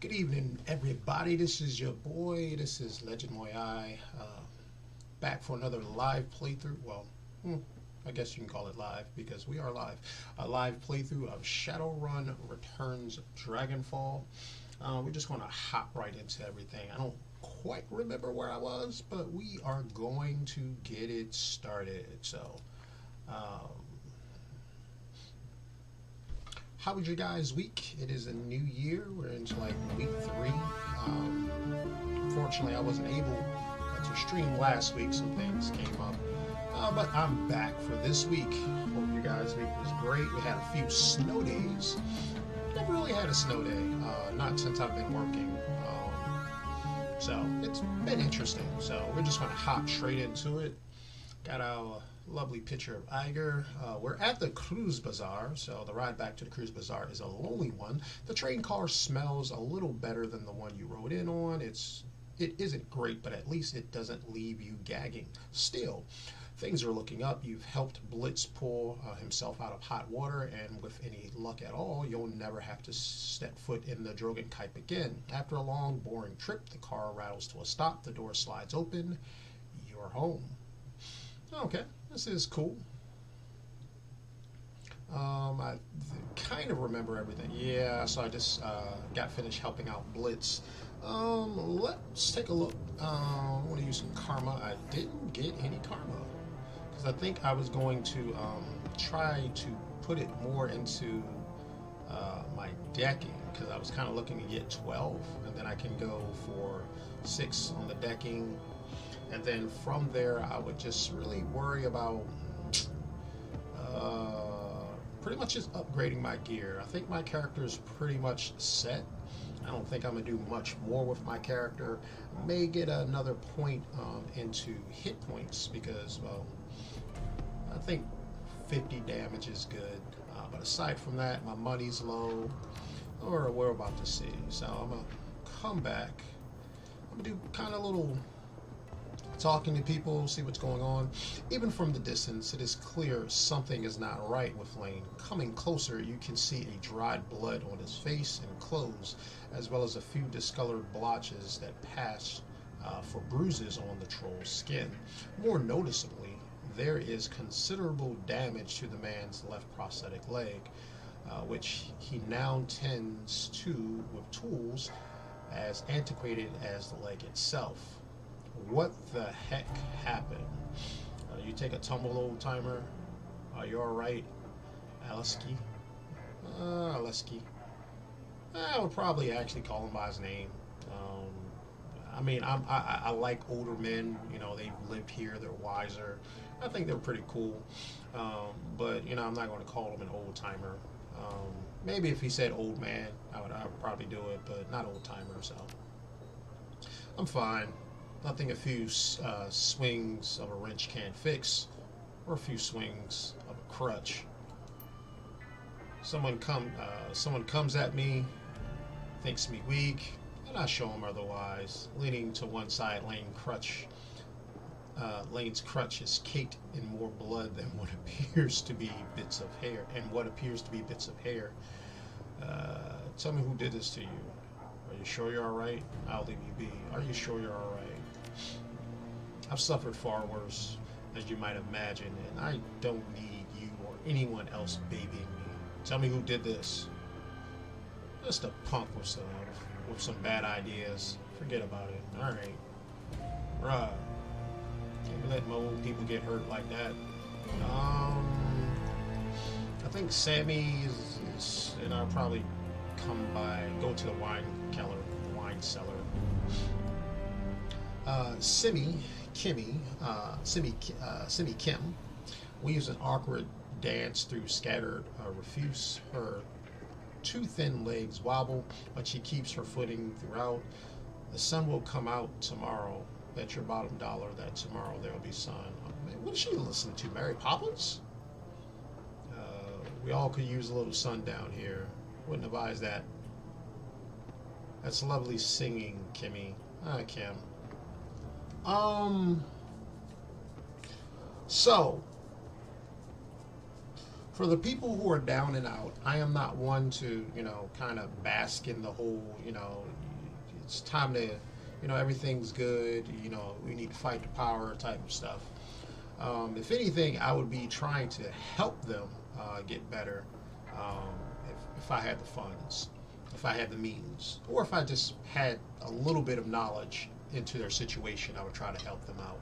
Good evening, everybody. This is your boy. This is Legend Muyui. Back for another live playthrough. Well, I guess you can call it live because we are live. A live playthrough of Shadowrun Returns Dragonfall. We're just going to hop right into everything. I don't quite remember where I was, but we are going to get it started. So, how was your guys' week? It is a new year. We're into like week 3. Unfortunately, I wasn't able to stream last week. Some things came up. But I'm back for this week. Hope your guys' week was great. We had a few snow days. Never really had a snow day. Not since I've been working. So it's been interesting. So we're just going to hop straight into it. Got our lovely picture of Iger. We're at the Cruise Bazaar, so the ride back to the Cruise Bazaar is a lonely one. The train car smells a little better than the one you rode in on. It isn't great, but at least it doesn't leave you gagging. Still, things are looking up. You've helped Blitz pull himself out of hot water, and with any luck at all, you'll never have to step foot in the Drogenkype again. After a long, boring trip, the car rattles to a stop. The door slides open. You're home. Okay, this is cool. I kind of remember everything. Yeah, so I just got finished helping out Blitz. Let's take a look. I want to use some karma. I didn't get any karma because I think I was going to try to put it more into my decking because I was kind of looking to get 12, and then I can go for 6 on the decking. And then from there, I would just really worry about pretty much just upgrading my gear. I think my character is pretty much set. I don't think I'm going to do much more with my character. May get another point into hit points because, well, I think 50 damage is good. But aside from that, my money's low, or we're about to see. So I'm going to come back. I'm going to do kind of a little talking to people, see what's going on. Even from the distance, it is clear something is not right with Lane. Coming closer, you can see a dried blood on his face and clothes, as well as a few discolored blotches that pass for bruises on the troll's skin. More noticeably, there is considerable damage to the man's left prosthetic leg, which he now tends to with tools as antiquated as the leg itself. What the heck happened? You take a tumble, old timer. Are you alright? Aleski? Aleski. I would probably actually call him by his name. I mean, I like older men. You know, they've lived here. They're wiser. I think they're pretty cool. But, you know, I'm not going to call him an old timer. Maybe if he said old man, I would probably do it, but not old timer, so I'm fine. Nothing a few swings of a wrench can't fix, or a few swings of a crutch. Someone comes at me, thinks me weak, and I show him otherwise. Leaning to one side, Lane's crutch is caked in more blood than what appears to be bits of hair. Tell me who did this to you. Are you sure you're all right? I'll leave you be. Are you sure you're all right? I've suffered far worse, as you might imagine, and I don't need you or anyone else babying me. Tell me who did this. Just a punk with some bad ideas. Forget about it. All right, bruh. Can't be letting old people get hurt like that. I think Sammy is and I'll probably go to the wine cellar. Simi Kim weaves an awkward dance through scattered refuse. Her two thin legs wobble, but she keeps her footing throughout. The sun will come out tomorrow. Bet your bottom dollar that tomorrow there will be sun. Oh, man, what is she listening to? Mary Poppins? We all could use a little sun down here. Wouldn't advise that. That's lovely singing, Kimmy. Kim. So For the people who are down and out, I am not one to, kind of bask in the whole, it's time to, everything's good, we need to fight the power type of stuff. If anything, I would be trying to help them get better if I had the funds, if I had the means, or if I just had a little bit of knowledge into their situation, I would try to help them out.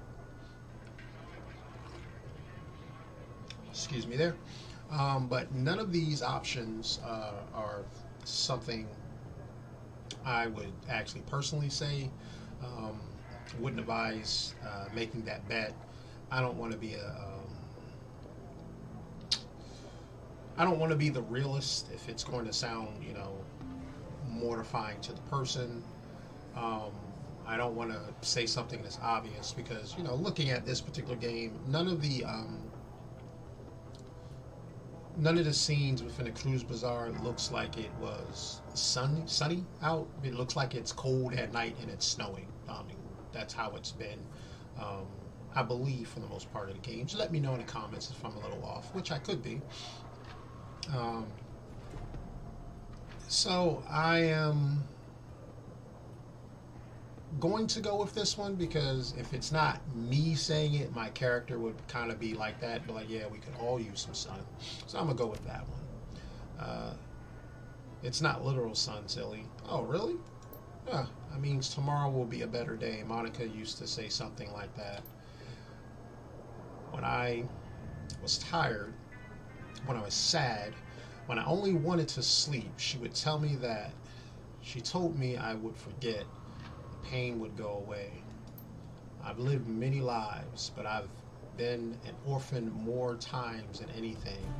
Excuse me there. But none of these options are something I would actually personally say. Wouldn't advise making that bet. I don't want to be I don't want to be the realist if it's going to sound, mortifying to the person. I don't want to say something that's obvious because, looking at this particular game, none of the scenes within the cruise bazaar looks like it was sunny out. It looks like it's cold at night and it's snowing. I mean, that's how it's been, I believe, for the most part of the game. Just let me know in the comments if I'm a little off, which I could be. So I am going to go with this one because if it's not me saying it, my character would kind of be like that, but like, yeah, we could all use some sun. So I'm gonna go with that one. It's not literal sun, silly. Oh, really? Yeah, that means tomorrow will be a better day. Monica used to say something like that. When I was tired, when I was sad, when I only wanted to sleep, she would tell me that she told me I would forget, the pain would go away. I've lived many lives, but I've been an orphan more times than anything.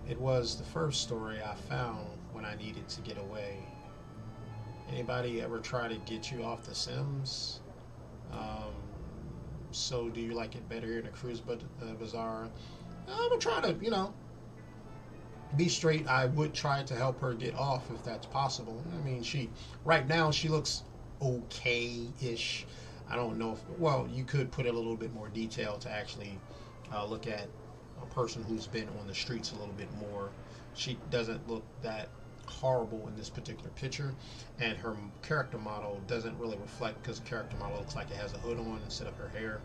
It was the first story I found when I needed to get away. Anybody ever try to get you off The Sims? So do you like it better here in the cruise bazaar? I'm gonna try to, be straight. I would try to help her get off if that's possible. I mean, right now she looks okay-ish. I don't know if, well, you could put a little bit more detail to actually look at a person who's been on the streets a little bit more. She doesn't look that horrible in this particular picture, and her character model doesn't really reflect because the character model looks like it has a hood on instead of her hair.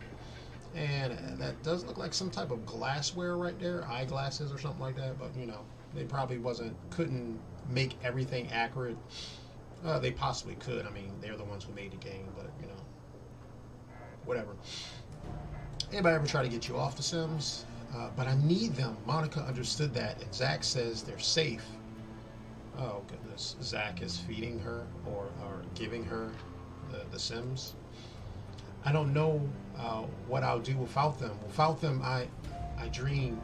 And that does look like some type of glassware right there, eyeglasses or something like that, but they probably couldn't make everything accurate. They possibly could. I mean, they're the ones who made the game, but whatever. Anybody ever try to get you off The Sims? But I need them. Monica understood that, and Zach says they're safe. Oh goodness, Zach is feeding her or giving her the Sims. I don't know what I'll do without them. Without them, I dream,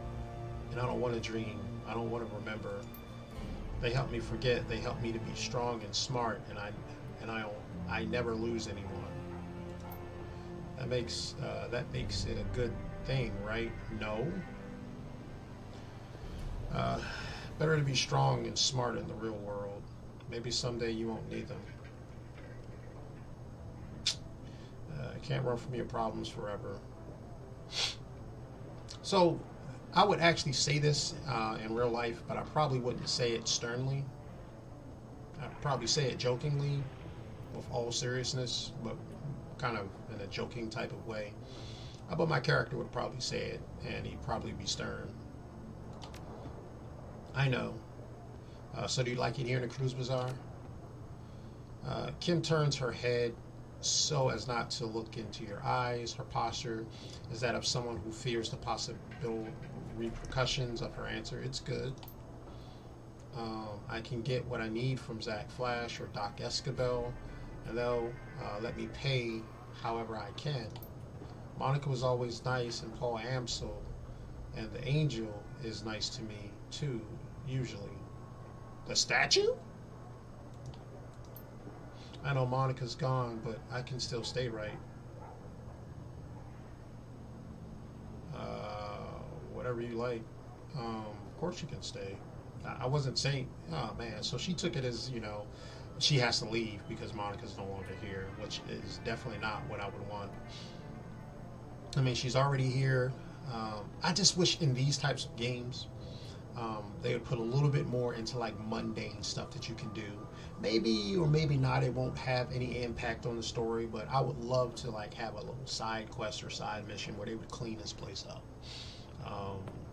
and I don't want to dream. I don't want to remember. They help me forget. They help me to be strong and smart, and I never lose anyone. That makes it a good thing, right? No. Better to be strong and smart in the real world. Maybe someday you won't need them. Can't run from your problems forever. So I would actually say this in real life, but I probably wouldn't say it sternly. I'd probably say it jokingly with all seriousness, but kind of in a joking type of way. But my character would probably say it, and he'd probably be stern. I know. So do you like it here in the cruise bazaar? Kim turns her head so as not to look into your eyes. Her posture is that of someone who fears the possible repercussions of her answer. It's good. I can get what I need from Zach Flash or Doc Escabel, and they'll let me pay however I can. Monica was always nice, and Paul Amsel and the angel is nice to me too, usually. The statue? I know Monica's gone, but I can still stay, right? Whatever you like. Of course you can stay. I wasn't saying, oh man, so she took it as, she has to leave because Monica's no longer here, which is definitely not what I would want. I mean, she's already here. I just wish in these types of games they would put a little bit more into like mundane stuff that you can do. Maybe or maybe not, it won't have any impact on the story, but I would love to like have a little side quest or side mission where they would clean this place up.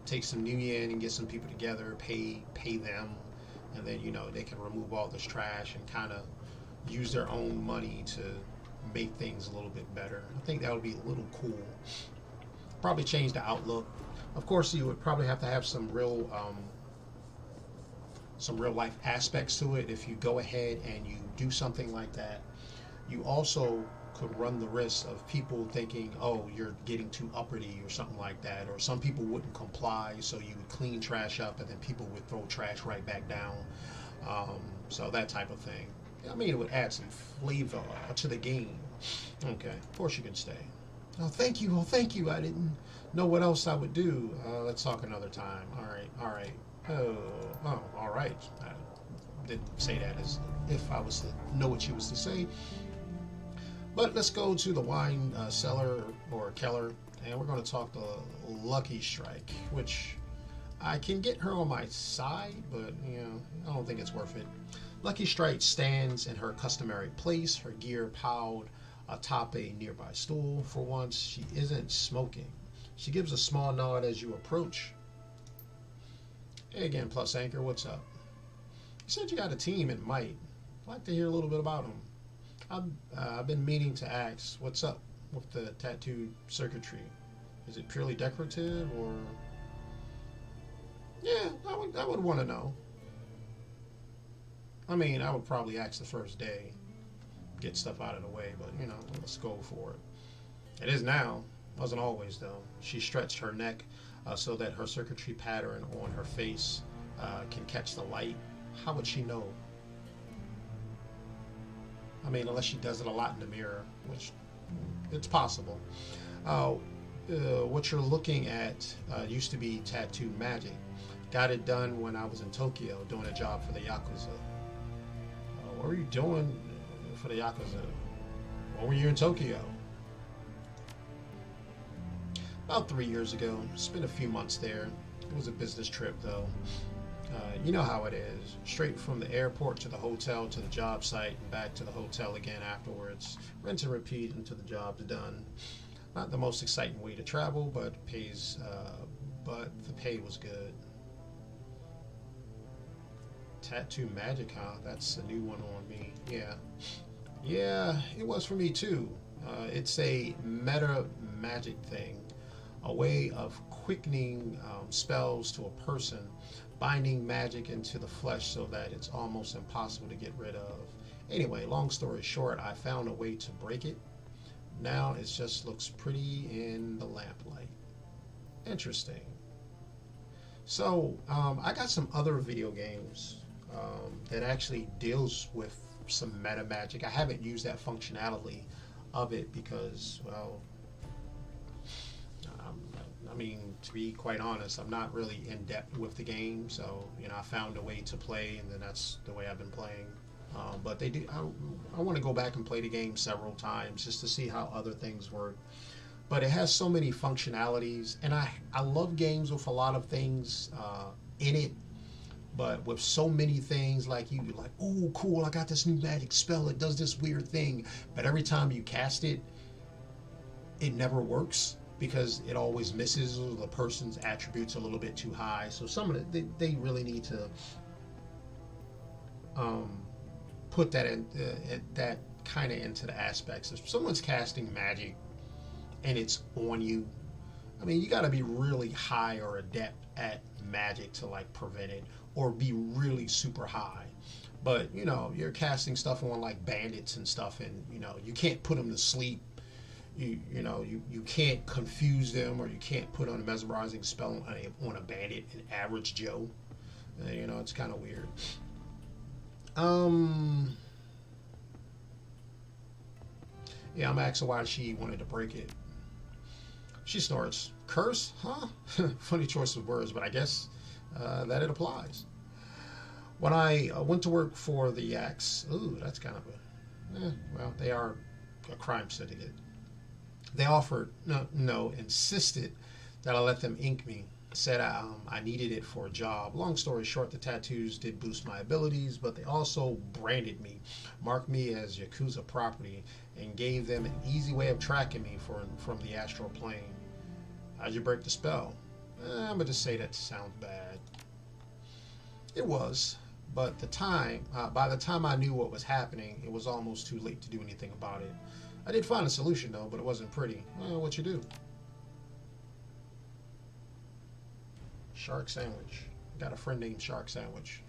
Take some new in and get some people together, pay them, and then they can remove all this trash and kind of use their own money to make things a little bit better. I think that would be a little cool. Probably change the outlook. Of course, you would probably have to have some real life aspects to it. If you go ahead and you do something like that, you also could run the risk of people thinking, oh, you're getting too uppity or something like that, or some people wouldn't comply, so you would clean trash up and then people would throw trash right back down. So that type of thing. I mean, it would add some flavor to the game. Okay, of course you can stay. Oh, thank you. Oh, thank you. I didn't know what else I would do. Let's talk another time. All right. Oh, all right. I didn't say that as if I was to know what she was to say. But let's go to the wine cellar or Keller, and we're going to talk to Lucky Strike, which I can get her on my side, but I don't think it's worth it. Lucky Strike stands in her customary place, her gear piled atop a nearby stool. For once, she isn't smoking. She gives a small nod as you approach. Hey again, Plus Anchor, what's up? You said you got a team in Might. I'd like to hear a little bit about them. I've been meaning to ask, what's up with the tattoo circuitry? Is it purely decorative, or? Yeah, I would want to know. I mean, I would probably ask the first day, get stuff out of the way, but let's go for it. It is now. Wasn't always, though. She stretched her neck so that her circuitry pattern on her face can catch the light. How would she know? I mean, unless she does it a lot in the mirror, which it's possible. What you're looking at used to be tattoo magic. Got it done when I was in Tokyo doing a job for the Yakuza. What were you doing for the Yakuza? When were you in Tokyo? About 3 years ago. Spent a few months there. It was a business trip, though. You know how it is. Straight from the airport to the hotel to the job site and back to the hotel again afterwards. Rinse and repeat until the job's done. Not the most exciting way to travel, but but the pay was good. Tattoo magic, huh? That's a new one on me. Yeah, it was for me too. It's a meta magic thing, a way of quickening spells to a person, binding magic into the flesh so that it's almost impossible to get rid of. Anyway, long story short, I found a way to break it. Now it just looks pretty in the lamplight. Interesting. So I got some other video games that actually deals with some meta magic. I haven't used that functionality of it because, well, I mean, to be quite honest, I'm not really in depth with the game, so I found a way to play, and then that's the way I've been playing. But they do. I want to go back and play the game several times just to see how other things work. But it has so many functionalities, and I love games with a lot of things in it. But with so many things, like oh, cool, I got this new magic spell. It does this weird thing. But every time you cast it, it never works because it always misses, or the person's attributes are a little bit too high. So some of it, they really need to put that in, that kind of into the aspects. If someone's casting magic and it's on you, I mean, you got to be really high or adept at magic to like prevent it, or be really super high. But you're casting stuff on like bandits and stuff, and you can't put them to sleep. You can't confuse them, or you can't put on a mesmerizing spell on a bandit, an average Joe. It's kind of weird. Yeah, I'm asking why she wanted to break it. She snorts. Curse? Huh? Funny choice of words, but I guess that it applies. When I went to work for the Yaks, ooh, that's kind of well, they are a crime syndicate. They offered, insisted that I let them ink me. Said I needed it for a job. Long story short, the tattoos did boost my abilities, but they also branded me, marked me as Yakuza property, and gave them an easy way of tracking me from the astral plane. How'd you break the spell? I'm gonna just say that sounds bad. It was, but by the time I knew what was happening, it was almost too late to do anything about it. I did find a solution though, but it wasn't pretty. Well, what you do? Shark Sandwich. Got a friend named Shark Sandwich.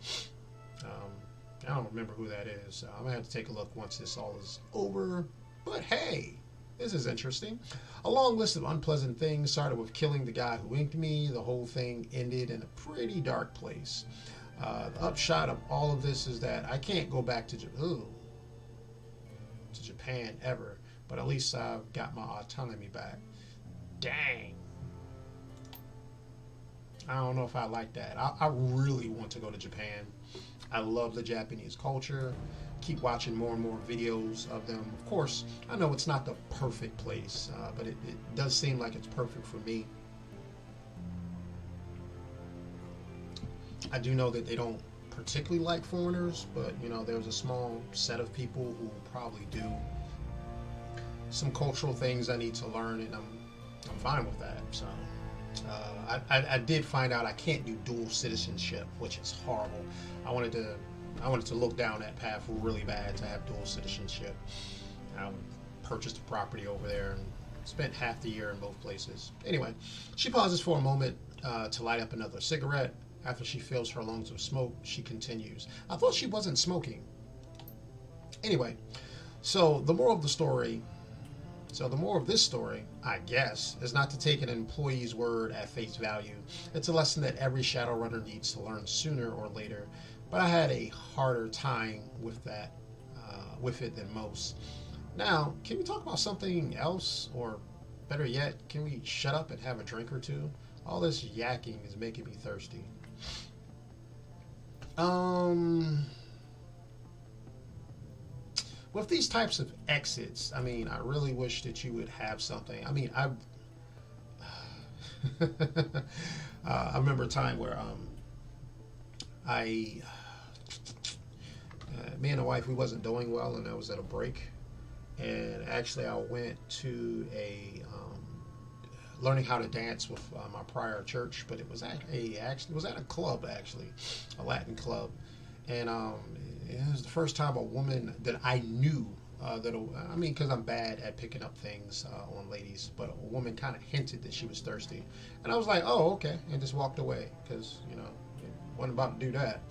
I don't remember who that is. I'm gonna have to take a look once this all is over. But hey, this is interesting. A long list of unpleasant things started with killing the guy who inked me. The whole thing ended in a pretty dark place. The upshot of all of this is that I can't go back to Japan ever, but at least I've got my autonomy back. Dang. I don't know if I like that. I really want to go to Japan. I love the Japanese culture. Keep watching more and more videos of them. Of course, I know it's not the perfect place, but it does seem like it's perfect for me. I do know that they don't particularly like foreigners, but you know, there's a small set of people who probably do. Some cultural things I need to learn, and I'm fine with that. So I did find out I can't do dual citizenship, which is horrible. I wanted to look down that path really bad to have dual citizenship. I purchased a property over there and spent half the year in both places. Anyway, she pauses for a moment to light up another cigarette. After she fills her lungs with smoke, she continues. I thought she wasn't smoking. Anyway, so the moral of this story, I guess, is not to take an employee's word at face value. It's a lesson that every Shadowrunner needs to learn sooner or later. But I had a harder time with it than most. Now, can we talk about something else? Or better yet, can we shut up and have a drink or two? All this yakking is making me thirsty. With these types of exits, I mean, I really wish that you would have something. I mean, I remember a time where me and the wife, we wasn't doing well, and I was at a break, and actually I went to a learning how to dance with my prior church, but it was at a club, actually, a Latin club, and it was the first time a woman that I knew because I'm bad at picking up things on ladies, but a woman kind of hinted that she was thirsty, and I was like, oh, okay, and just walked away because wasn't about to do that.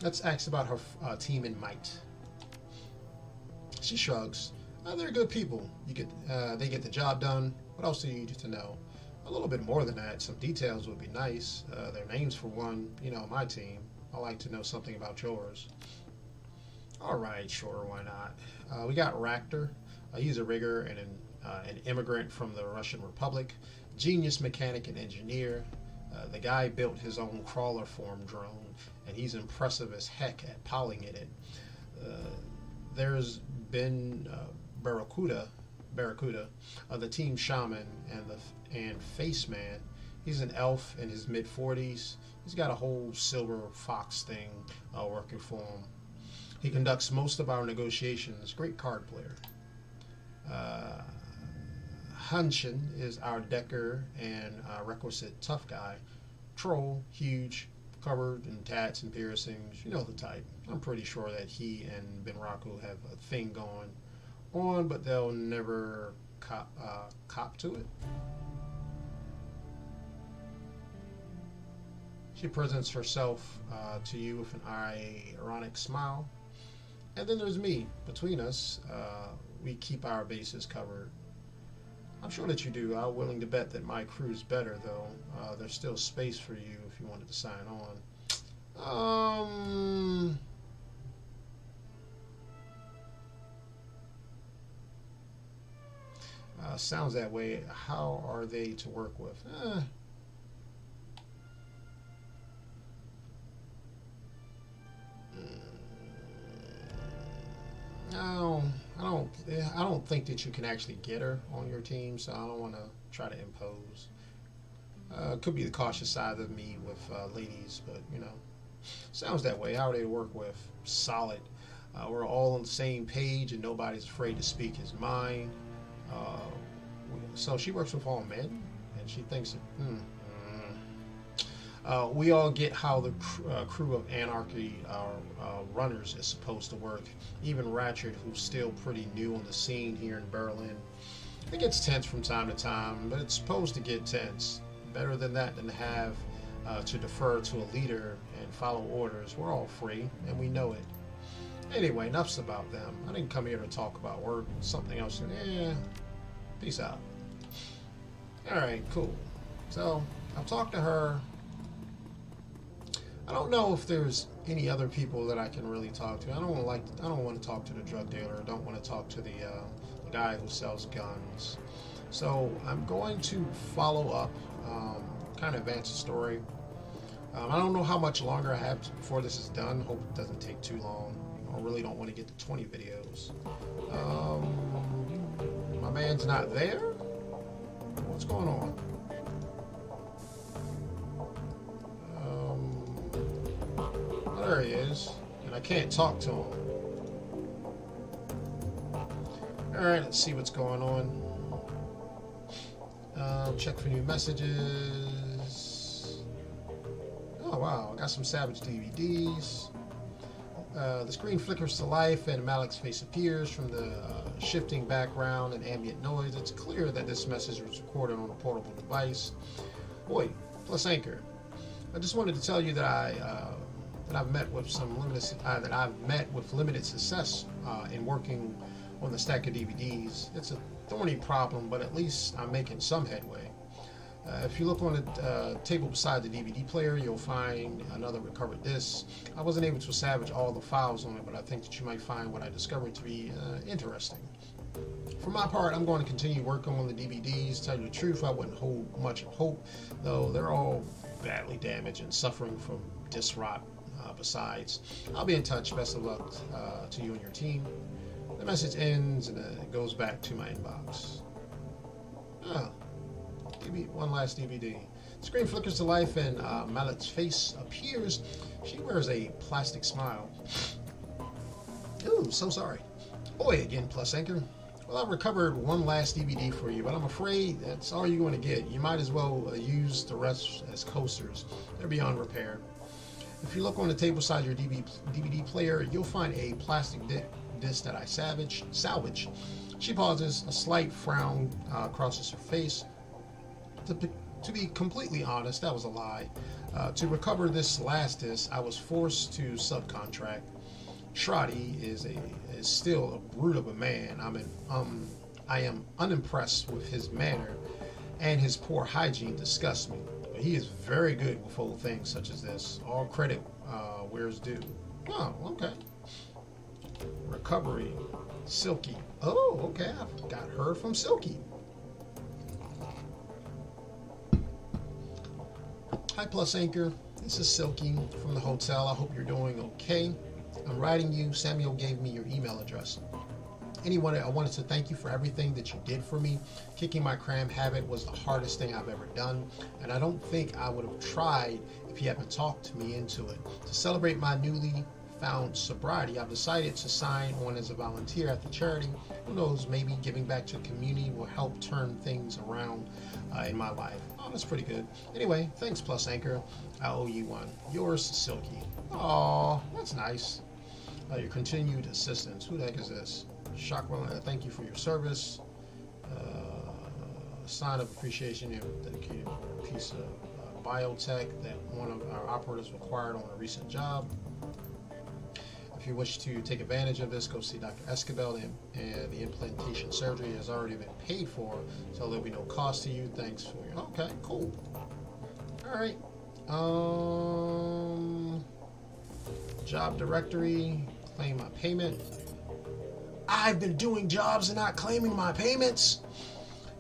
Let's ask about her team in Might. She shrugs. They're good people. They get the job done. What else do you need to know? A little bit more than that. Some details would be nice. Their names for one. My team. I like to know something about yours. All right, sure, why not? We got Raktor. He's a rigger and an immigrant from the Russian Republic. Genius mechanic and engineer. The guy built his own crawler form drone, and he's impressive as heck at piloting it. There's been Barracuda, the team shaman, and Face Man. He's an elf in his mid-40s. He's got a whole silver fox thing working for him. He conducts most of our negotiations. Great card player. Hunshin is our decker and requisite tough guy. Troll, huge, covered in tats and piercings. You know the type. I'm pretty sure that he and Benraku have a thing going on, but they'll never cop to it. She presents herself to you with an ironic smile. And then there's me. Between us, we keep our bases covered. I'm sure that you do. I'm willing to bet that my crew's better, though. There's still space for you if you wanted to sign on. Sounds that way. How are they to work with? Well, I don't think that you can actually get her on your team, so I don't want to try to impose. Could be the cautious side of me with ladies, but you know, sounds that way. How are they to work with? Solid. We're all on the same page, and nobody's afraid to speak his mind. Uh, so she works with all men, and she thinks that, we all get how the crew of Anarchy runners is supposed to work. Even Ratchet, who's still pretty new on the scene here in Berlin. It gets tense from time to time, but it's supposed to get tense. Better than that than to have to defer to a leader and follow orders. We're all free, and we know it. Anyway, enough's about them. I didn't come here to talk about work. Something else. Peace out. Alright, cool. So, I've talked to her. I don't know if there's any other people that I can really talk to. I don't want to talk to the drug dealer. I don't want to talk to the guy who sells guns. So I'm going to follow up, kind of advance the story. I don't know how much longer I have before this is done. Hope it doesn't take too long. I really don't want to get to 20 videos. My man's not there? What's going on? There he is, and I can't talk to him. Alright, let's see what's going on. Check for new messages. Oh wow, I got some Savage DVDs. The screen flickers to life and Malik's face appears from the shifting background and ambient noise. It's clear that this message was recorded on a portable device. Boy, plus Anchor. I just wanted to tell you that I've met with limited success in working on the stack of DVDs. It's a thorny problem, but at least I'm making some headway. If you look on the table beside the DVD player, you'll find another recovered disc. I wasn't able to salvage all the files on it, but I think that you might find what I discovered to be interesting. For my part, I'm going to continue working on the DVDs. Tell you the truth, I wouldn't hold much hope, though they're all badly damaged and suffering from disc rot. Besides, I'll be in touch. Best of luck to you and your team. The message ends and it goes back to my inbox. One last DVD. The screen flickers to life and Malik's face appears. She wears a plastic smile. Ooh, so sorry. Boy, again, plus Anchor. Well, I've recovered one last DVD for you, but I'm afraid that's all you're going to get. You might as well use the rest as coasters. They're beyond repair. If you look on the table beside your DVD player, you'll find a plastic disc that I salvaged. She pauses. A slight frown crosses her face. To be completely honest, that was a lie. To recover this last disc, I was forced to subcontract. Shradi is still a brute of a man. I am unimpressed with his manner, and his poor hygiene disgusts me. But he is very good with old things such as this. All credit where it's due. Oh, okay. Recovery. Silky. Oh, okay. I've got her from Silky. Hi, Plus Anchor. This is Silky from the hotel. I hope you're doing okay. I'm writing you. Samuel gave me your email address. Anyway, I wanted to thank you for everything that you did for me. Kicking my cram habit was the hardest thing I've ever done, and I don't think I would have tried if you hadn't talked me into it. To celebrate my newly found sobriety, I've decided to sign on as a volunteer at the charity. Who knows, maybe giving back to the community will help turn things around in my life. Oh, that's pretty good. Anyway, thanks, Plus Anchor. I owe you one. Yours, Silky. Aw, that's nice. Your continued assistance. Who the heck is this? Shockwell, thank you for your service. Sign of appreciation. You have dedicated a piece of biotech that one of our operators required on a recent job. If you wish to take advantage of this, go see Dr. Escabel, and the implantation surgery has already been paid for, so there'll be no cost to you. Thanks for your... Okay, cool. All right. Job directory. Claim my payment. I've been doing jobs and not claiming my payments.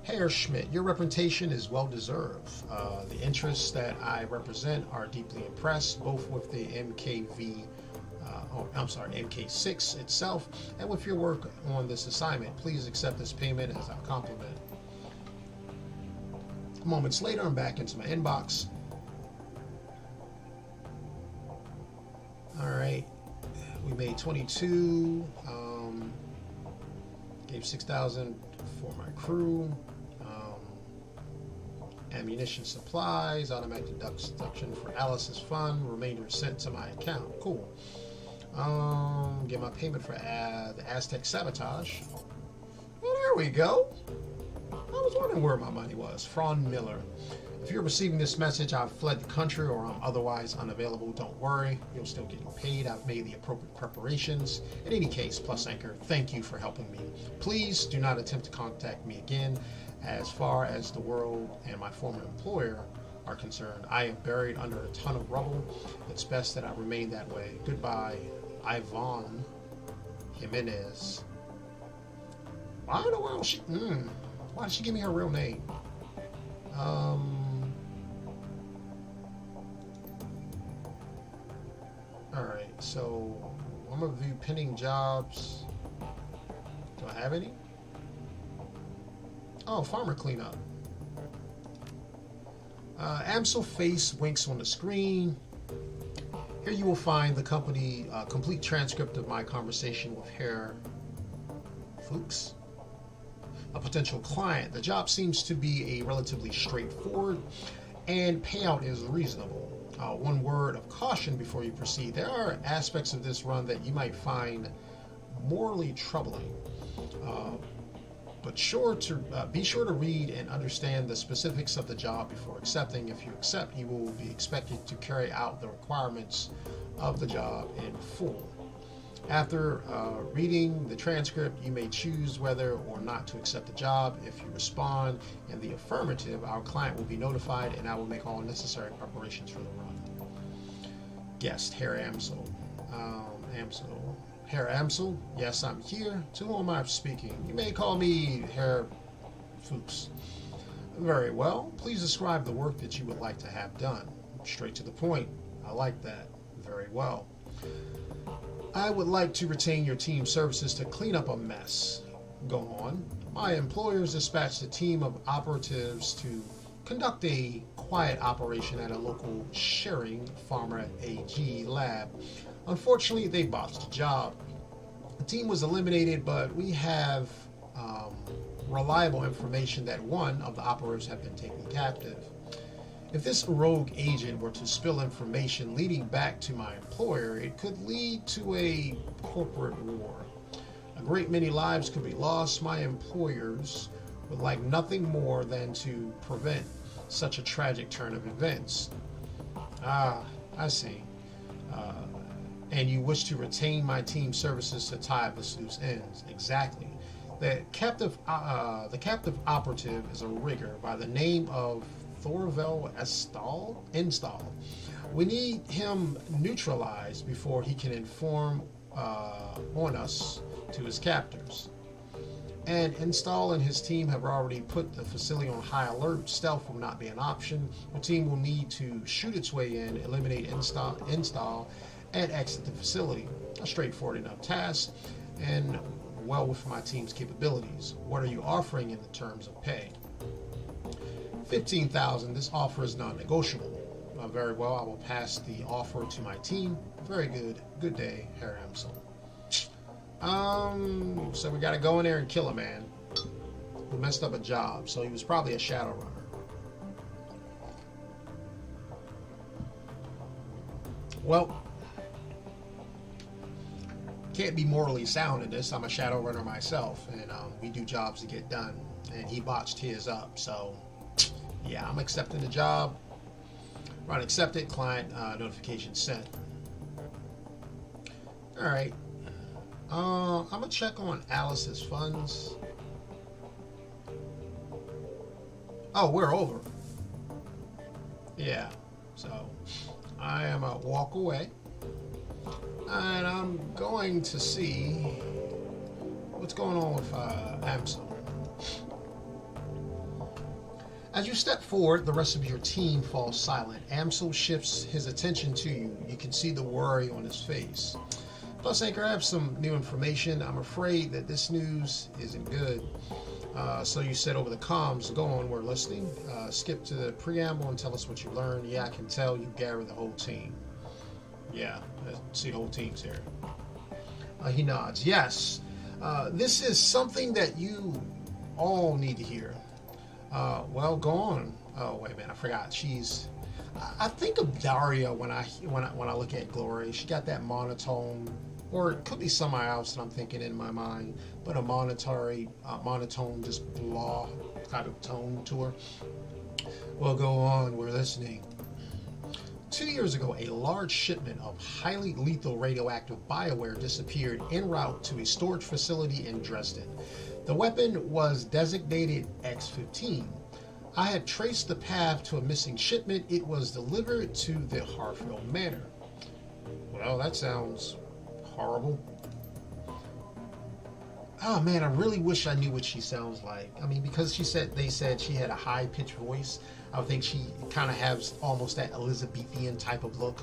Herr Schmidt, your reputation is well deserved. The interests that I represent are deeply impressed, both with the MKV or I'm sorry, MK6 itself. And with your work on this assignment, please accept this payment as a compliment. Moments later, I'm back into my inbox. All right, we made 22. Gave 6,000 for my crew. Ammunition supplies, automatic deduction for Alice's fund. Remainder is sent to my account. Cool. Get my payment for the Aztec sabotage. Well, there we go. I was wondering where my money was. Fraun Miller. If you're receiving this message, I've fled the country or I'm otherwise unavailable, don't worry. You'll still get paid. I've made the appropriate preparations. In any case, Plus Anchor, thank you for helping me. Please do not attempt to contact me again. As far as the world and my former employer are concerned, I am buried under a ton of rubble. It's best that I remain that way. Goodbye, Ivan Jimenez. Why in the world why did she give me her real name? Alright, so I'm gonna view pending jobs. Do I have any? Oh, farmer cleanup. Amsel face winks on the screen. Here you will find the company complete transcript of my conversation with Herr Fuchs, a potential client. The job seems to be a relatively straightforward and payout is reasonable. One word of caution before you proceed. There are aspects of this run that you might find morally troubling. But be sure to read and understand the specifics of the job before accepting. If you accept, you will be expected to carry out the requirements of the job in full. After reading the transcript, you may choose whether or not to accept the job. If you respond in the affirmative, our client will be notified and I will make all necessary preparations for the run. Guest, Herr Amsel. Herr Amsel, yes, I'm here. To whom am I speaking? You may call me Herr Fuchs. Very well. Please describe the work that you would like to have done. Straight to the point. I like that. Very well. I would like to retain your team services to clean up a mess. Go on. My employers dispatched a team of operatives to conduct a quiet operation at a local sharing Pharma AG lab. Unfortunately, they botched the job. The team was eliminated, but we have reliable information that one of the operatives have been taken captive. If this rogue agent were to spill information leading back to my employer, it could lead to a corporate war. A great many lives could be lost. My employers would like nothing more than to prevent such a tragic turn of events. Ah, I see. And you wish to retain my team services to tie this loose ends. Exactly. The captive operative is a rigger by the name of Thorvel Install. We need him neutralized before he can inform on us to his captors. And Install and his team have already put the facility on high alert. Stealth will not be an option. The team will need to shoot its way in, eliminate Install, and exit the facility. A straightforward enough task, and well within my team's capabilities. What are you offering in the terms of pay? 15,000. This offer is non-negotiable. Very well. I will pass the offer to my team. Very good. Good day, Herr Amsel. So we got to go in there and kill a man who messed up a job. So he was probably a Shadowrunner. Well, can't be morally sound in this. I'm a Shadowrunner myself, and we do jobs to get done. And he botched his up, so yeah, I'm accepting the job. Run accepted. Client notification sent. All right. I'm gonna check on Alice's funds. Oh, we're over. Yeah. So I am a walk away. And I'm going to see what's going on with Amsel. As you step forward, the rest of your team falls silent. Amsel shifts his attention to you. You can see the worry on his face. Plus, Anchor, I have some new information. I'm afraid that this news isn't good. So you said over the comms, go on, we're listening. Skip to the preamble and tell us what you learned. Yeah, I can tell you gathered the whole team. Yeah, I see the whole team's here. He nods. Yes, this is something that you all need to hear. Well, go on. Oh, wait a minute, I forgot. I think of Daria when I look at Glory. She got that monotone, or it could be somewhere else that I'm thinking in my mind, but a monotone, just blah kind of tone to her. Well, go on. We're listening. 2 years ago, a large shipment of highly lethal radioactive bioware disappeared en route to a storage facility in Dresden. The weapon was designated X-15. I had traced the path to a missing shipment. It was delivered to the Harfield Manor. Well, that sounds horrible. Oh man, I really wish I knew what she sounds like. I mean, because they said she had a high-pitched voice. I would think she kind of has almost that Elizabethan type of look,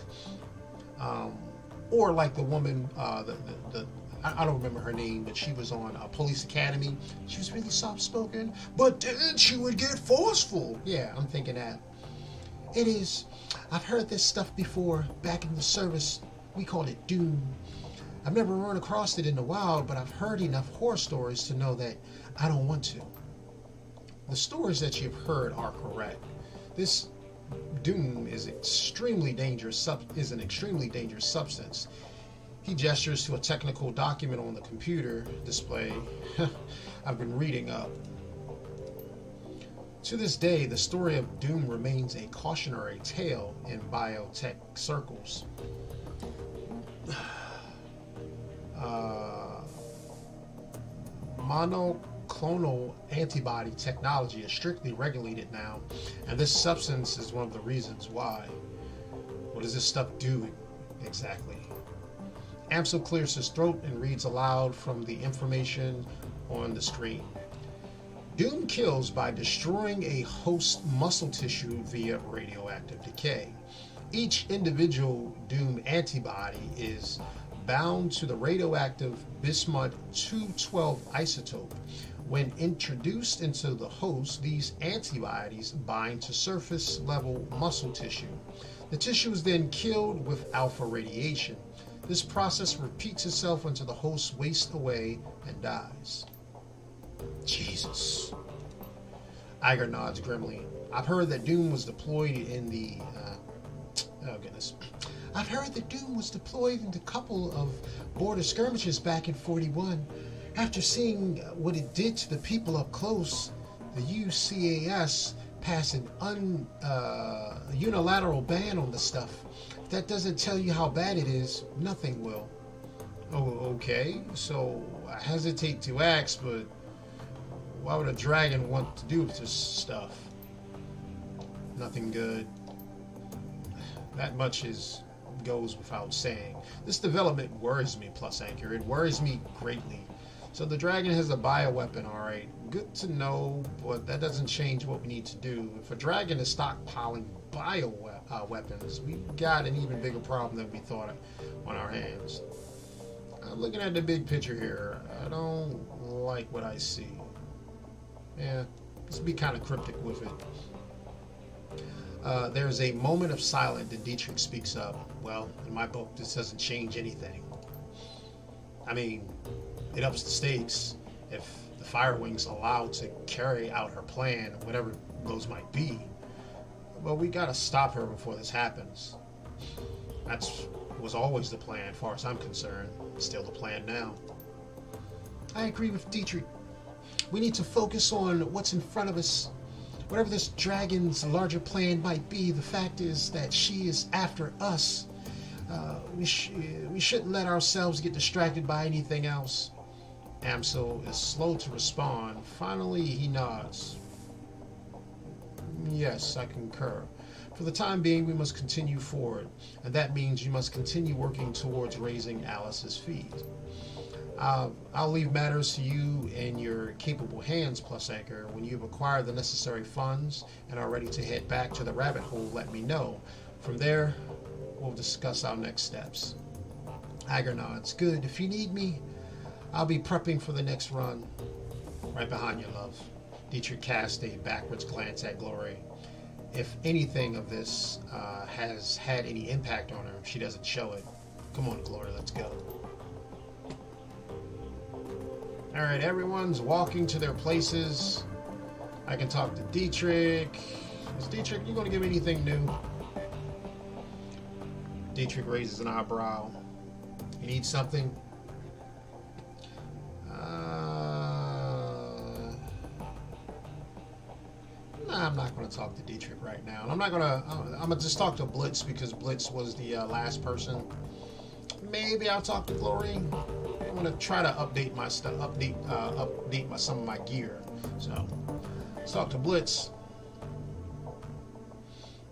or like the woman, I don't remember her name, but she was on Police Academy. She was really soft-spoken, but then she would get forceful. Yeah, I'm thinking that. It is. I've heard this stuff before. Back in the service, we called it Doom. I've never run across it in the wild, but I've heard enough horror stories to know that I don't want to. The stories that you've heard are correct. This Doom is an extremely dangerous substance. He gestures to a technical document on the computer display. I've been reading up. To this day, the story of Doom remains a cautionary tale in biotech circles. Monoclonal antibody technology is strictly regulated now, and this substance is one of the reasons why. What does this stuff do exactly? Amsel clears his throat and reads aloud from the information on the screen. Doom kills by destroying a host muscle tissue via radioactive decay. Each individual Doom antibody is bound to the radioactive bismuth-212 isotope. When introduced into the host, these antibodies bind to surface-level muscle tissue. The tissue is then killed with alpha radiation. This process repeats itself until the host wastes away and dies. Jesus. Iger nods grimly. I've heard that Doom was deployed in the... oh, goodness. I've heard that Doom was deployed in a couple of border skirmishes back in 41. After seeing what it did to the people up close, the UCAS passed an unilateral ban on the stuff. If that doesn't tell you how bad it is, nothing will. Oh, okay. So, I hesitate to ask, but why would a dragon want to do this stuff? Nothing good. That much goes without saying. This development worries me, plus Anchor. It worries me greatly. So the dragon has a bioweapon, alright. Good to know, but that doesn't change what we need to do. If a dragon is stockpiling bioweapons, we've got an even bigger problem than we thought on our hands. Looking at the big picture here, I don't like what I see. Yeah, let's be kind of cryptic with it. There's a moment of silence, and Dietrich speaks up. Well, in my book, this doesn't change anything. I mean, it ups the stakes. If the Firewing's allowed to carry out her plan, whatever those might be, well, we gotta stop her before this happens. That was always the plan, as far as I'm concerned. Still the plan now. I agree with Dietrich. We need to focus on what's in front of us. Whatever this dragon's larger plan might be, the fact is that she is after us. We shouldn't let ourselves get distracted by anything else. Amsel is slow to respond. Finally, he nods. Yes, I concur. For the time being, we must continue forward, and that means you must continue working towards raising Alice's fees. I'll leave matters to you in your capable hands, plus Anchor. When you've acquired the necessary funds and are ready to head back to the rabbit hole, let me know. From there, we'll discuss our next steps. Hager nods. Good. If you need me, I'll be prepping for the next run. Right behind you, love. Dietrich cast a backwards glance at Glory. If anything of this has had any impact on her, she doesn't show it. Come on, Glory, let's go. Alright, everyone's walking to their places. I can talk to Dietrich. Is Dietrich, you going to give me anything new? Dietrich raises an eyebrow. You need something? Nah, I'm not going to talk to Dietrich right now. I'm going to just talk to Blitz because Blitz was the last person. Maybe I'll talk to Glory. I'm going to try to update my stuff, update some of my gear. So, let's talk to Blitz.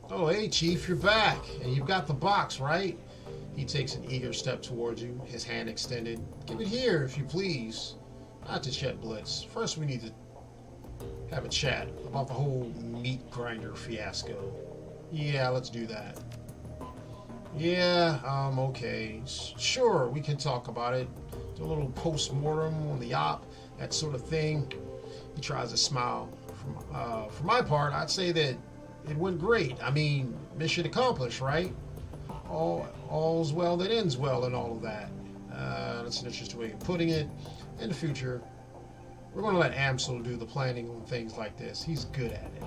Oh, hey, Chief, you're back. And you've got the box, right? He takes an eager step towards you, his hand extended. Give it here, if you please. Not just yet, Blitz. First, we need to have a chat about the whole meat grinder fiasco. Yeah, let's do that. Yeah, okay. Sure, we can talk about it. Do a little post-mortem on the op, that sort of thing. He tries to smile. For my part, I'd say that it went great. I mean, mission accomplished, right? All's well that ends well and all of that. That's an interesting way of putting it. In the future, we're going to let Amsel do the planning on things like this. He's good at it.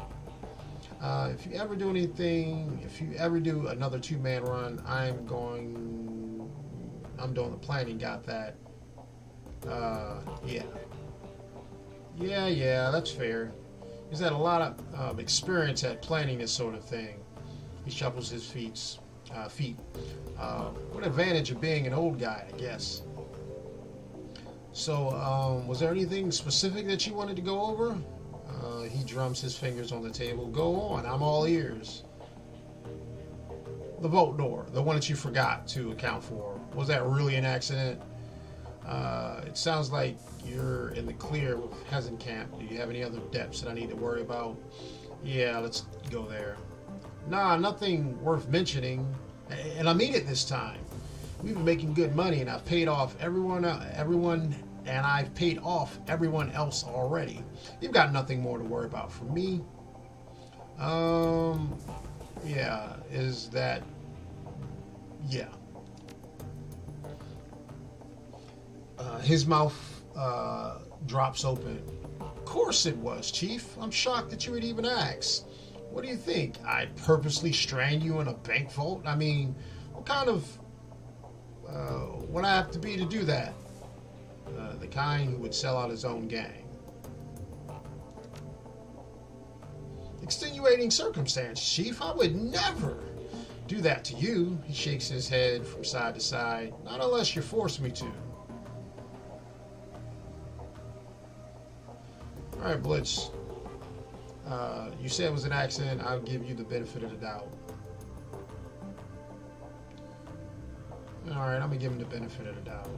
If you ever do anything, if you ever do another two-man run, I'm doing the planning. Got that? Yeah. Yeah, that's fair. He's had a lot of experience at planning this sort of thing. He shuffles his feet. What advantage of being an old guy, I guess. So, was there anything specific that you wanted to go over? He drums his fingers on the table. Go on, I'm all ears. The vault door, the one that you forgot to account for. Was that really an accident? It sounds like you're in the clear with Hesenkamp. Do you have any other depths that I need to worry about? Yeah, let's go there. Nah, nothing worth mentioning. And I mean it this time. We've been making good money, and I've paid off everyone, and I've paid off everyone else already. You've got nothing more to worry about from me. Yeah, is that... Yeah. His mouth drops open. Of course it was, Chief. I'm shocked that you would even ask. What do you think? I'd purposely strand you in a bank vault? I mean, what kind of... would I have to be to do that? The kind who would sell out his own gang. Extenuating circumstance, Chief. I would never do that to you. He shakes his head from side to side. Not unless you force me to. Alright, Blitz. You said it was an accident. I'll give you the benefit of the doubt. Alright, I'm gonna give him the benefit of the doubt.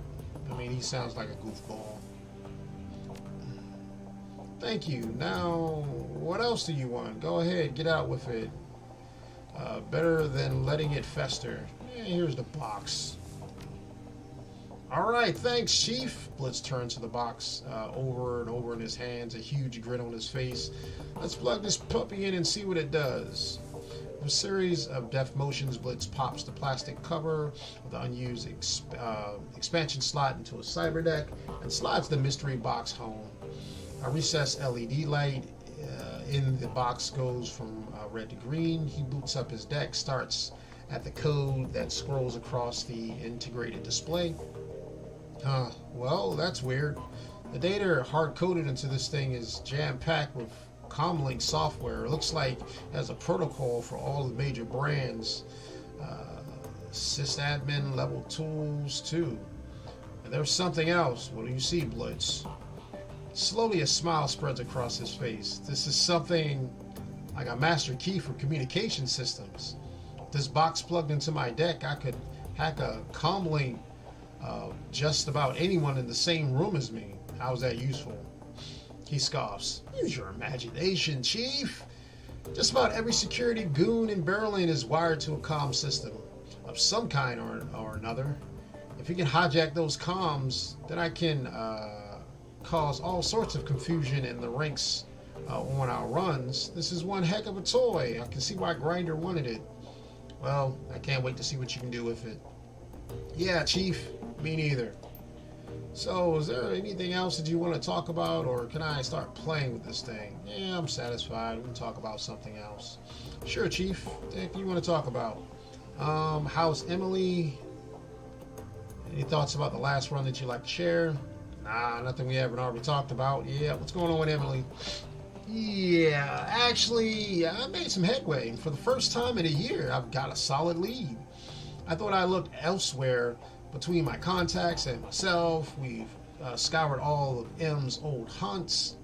I mean, he sounds like a goofball. Thank you. Now, what else do you want? Go ahead, get out with it. Better than letting it fester. Here's the box. Alright, thanks, Chief. Blitz turns to the box over and over in his hands, a huge grin on his face. Let's plug this puppy in and see what it does. With a series of deft motions, Blitz pops the plastic cover of the unused expansion slot into a cyber deck and slides the mystery box home. A recessed LED light in the box goes from red to green. He boots up his deck, starts at the code that scrolls across the integrated display. Well, that's weird. The data hard-coded into this thing is jam-packed with Comlink software. It looks like it has a protocol for all the major brands. Sysadmin level tools, too. And there's something else. What do you see, Blitz? Slowly, a smile spreads across his face. This is something like a master key for communication systems. With this box plugged into my deck, I could hack a Comlink just about anyone in the same room as me. How's that useful? He scoffs. Use your imagination, Chief. Just about every security goon in Berlin is wired to a comm system of some kind or another. If you can hijack those comms, then I can cause all sorts of confusion in the ranks on our runs. This is one heck of a toy. I can see why Grinder wanted it. Well, I can't wait to see what you can do with it. Yeah, Chief, me neither. So, is there anything else that you want to talk about, or can I start playing with this thing? Yeah, I'm satisfied. We can talk about something else. Sure, Chief. What do you want to talk about? How's Emily? Any thoughts about the last run that you'd like to share? Nah, nothing we haven't already talked about. Yeah, what's going on with Emily? Yeah, actually, I made some headway. For the first time in a year, I've got a solid lead. I thought I looked elsewhere between my contacts and myself. We've scoured all of M's old hunts,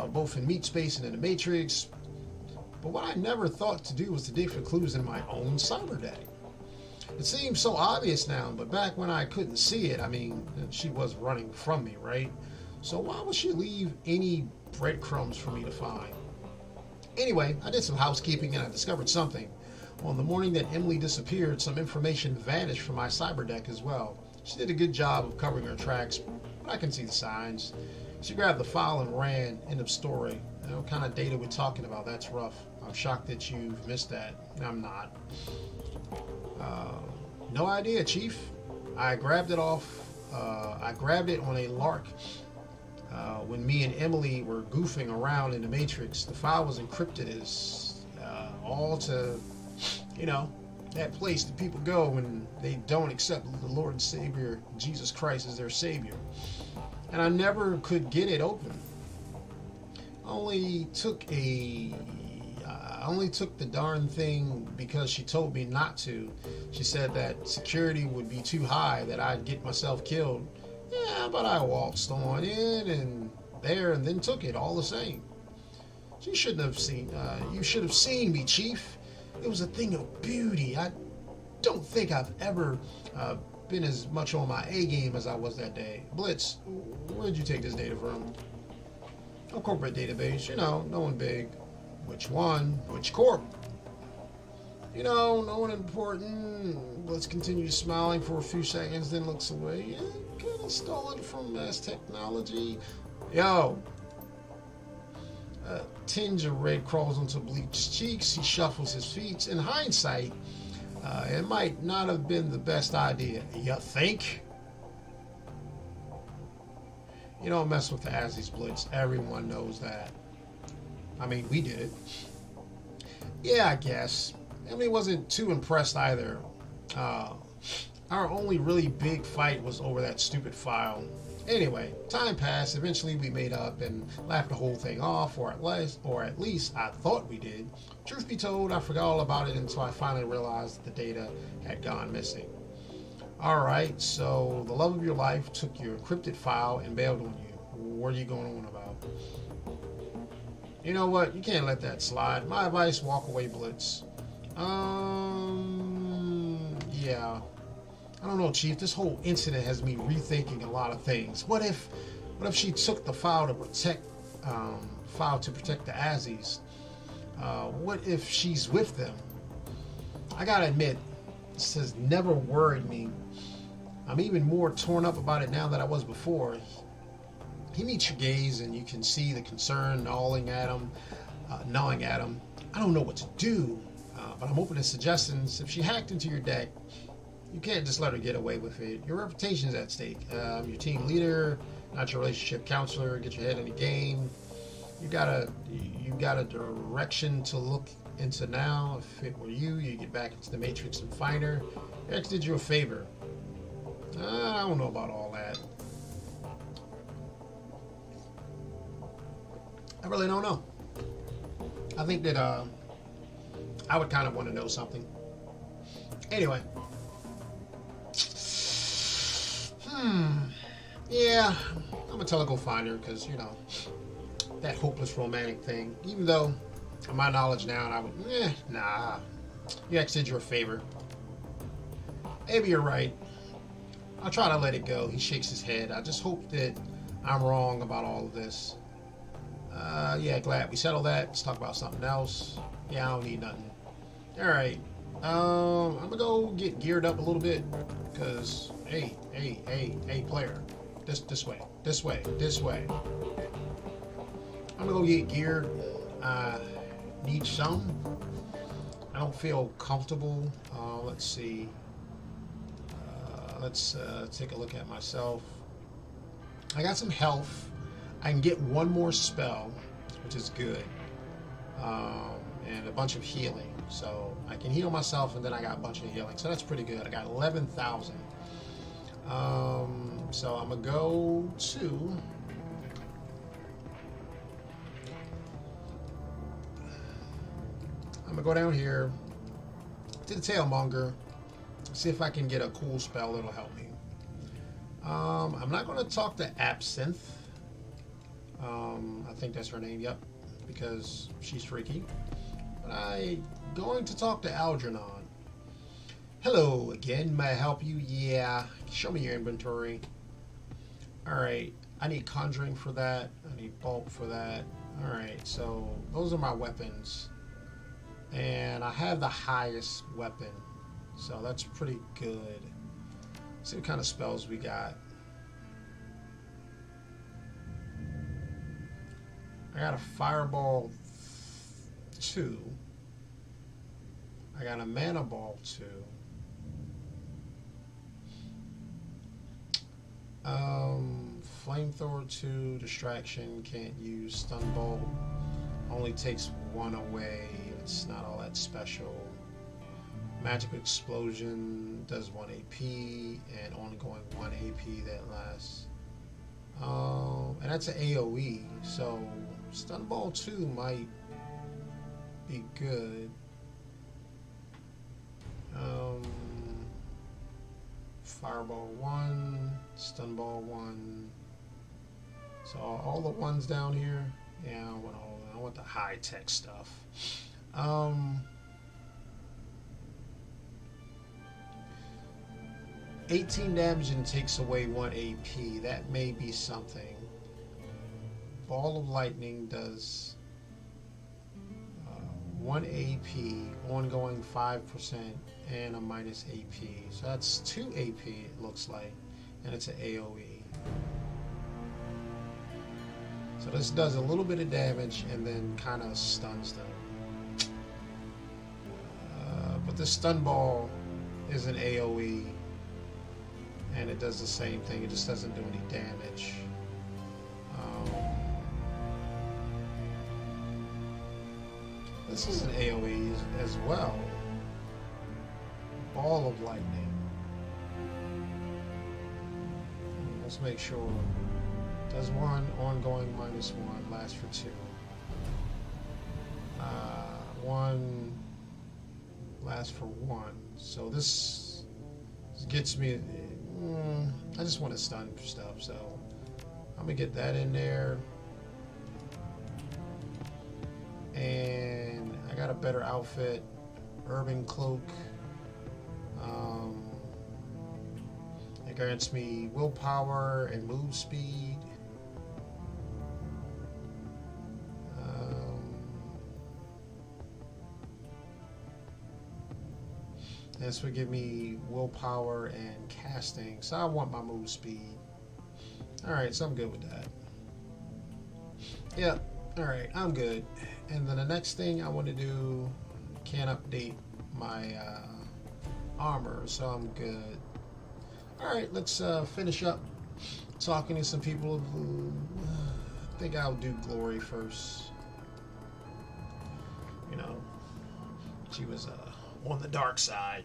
both in Meat Space and in the Matrix. But what I never thought to do was to dig for clues in my own cyber deck. It seems so obvious now, but back when I couldn't see it, I mean, she was running from me, right? So why would she leave any breadcrumbs for me to find? Anyway, I did some housekeeping and I discovered something. On the morning that Emily disappeared, some information vanished from my cyber deck as well. She did a good job of covering her tracks, but I can see the signs. She grabbed the file and ran. End of story. What kind of data we're talking about? That's rough. I'm shocked that you've missed that. I'm not. No idea, Chief. I grabbed it off. I grabbed it on a lark when me and Emily were goofing around in the Matrix. The file was encrypted as all to, that place that people go when they don't accept the Lord and Savior Jesus Christ as their Savior. And I never could get it open. I only took the darn thing because she told me not to. She said that security would be too high, that I'd get myself killed. Yeah, but I waltzed on in and there and then took it all the same. You should have seen me, Chief. It was a thing of beauty. I don't think I've ever been as much on my A game as I was that day. Blitz, where'd you take this data from? A corporate database, no one big. Which one? Which corp? No one important. Blitz continues smiling for a few seconds, then looks away. Yeah, kind of stole it from Mass Technology. Yo. A tinge of red crawls onto Bleach's cheeks. He shuffles his feet. In hindsight, it might not have been the best idea. You think? You don't mess with the Azzy's, Blitz. Everyone knows that. I mean, we did it. Yeah, I guess. Emily wasn't too impressed either. Our only really big fight was over that stupid file. Anyway, time passed. Eventually we made up and laughed the whole thing off, or at least I thought we did. Truth be told, I forgot all about it until I finally realized that the data had gone missing. Alright, so the love of your life took your encrypted file and bailed on you. What are you going on about? You know what? You can't let that slide. My advice, walk away, Blitz. Yeah. I don't know, Chief. This whole incident has me rethinking a lot of things. What if she took the file to protect the Azzies? What if she's with them? I gotta admit, this has never worried me. I'm even more torn up about it now than I was before. He meets your gaze and you can see the concern gnawing at him. I don't know what to do, but I'm open to suggestions. If she hacked into your deck, you can't just let her get away with it. Your reputation's at stake. Your team leader, not your relationship counselor. Get your head in the game. You got a direction to look into now. If it were you, you get back into the Matrix and find her. Your ex did you a favor. I don't know about all that. I really don't know. I think that I would kind of want to know something. Anyway. Yeah, I'm gonna tell her go find her because, that hopeless romantic thing. Even though, to my knowledge now, and I would, nah. You ex did you a favor. Maybe you're right. I'll try to let it go. He shakes his head. I just hope that I'm wrong about all of this. Yeah, glad we settled that. Let's talk about something else. Yeah, I don't need nothing. Alright. I'm gonna go get geared up a little bit, because hey, player, this way, this way, this way. I'm gonna go get geared. Need some. I don't feel comfortable. Let's see. Let's take a look at myself. I got some health. I can get one more spell, which is good, and a bunch of healing. So I can heal myself, and then I got a bunch of healing. So that's pretty good. I got 11,000. So I'm gonna go to. I'm gonna go down here to the Tailmonger. See if I can get a cool spell that'll help me. I'm not going to talk to Absinthe. I think that's her name, yep, because she's freaky. But I'm going to talk to Algernon. Hello again, may I help you? Yeah, show me your inventory. Alright, I need Conjuring for that. I need Bulk for that. Alright, so those are my weapons. And I have the highest weapon. So that's pretty good. Let's see what kind of spells we got. I got a Fireball 2. I got a Mana Ball 2. Flamethrower 2, Distraction, can't use. Stun Bolt only takes 1 away. It's not all that special. Magic Explosion does 1 AP and ongoing 1 AP that lasts. And that's an AoE, so Stun Ball 2 might be good. Fireball 1, Stun Ball 1. So all the ones down here, yeah, I want the high tech stuff. 18 damage and takes away 1 AP. That may be something. Ball of Lightning does 1 AP, ongoing 5%, and a minus AP. So that's 2 AP, it looks like, and it's an AoE. So this does a little bit of damage and then kind of stuns them. But this Stun Ball is an AoE, and it does the same thing. It just doesn't do any damage. This is an AoE as well. Ball of Lightning. Let's make sure. Does 1, ongoing minus 1, lasts for 2. 1 lasts for 1. So this gets me. I just want to stun stuff, so I'm gonna get that in there. And I got a better outfit, Urban Cloak. It grants me willpower and move speed. This would give me willpower and casting, so I want my move speed. Alright, so I'm good with that. Yep, alright, I'm good. And then the next thing I want to do, can't update my armor, so I'm good. Alright, let's finish up talking to some people who I think I'll do Glory first. You know, she was on the dark side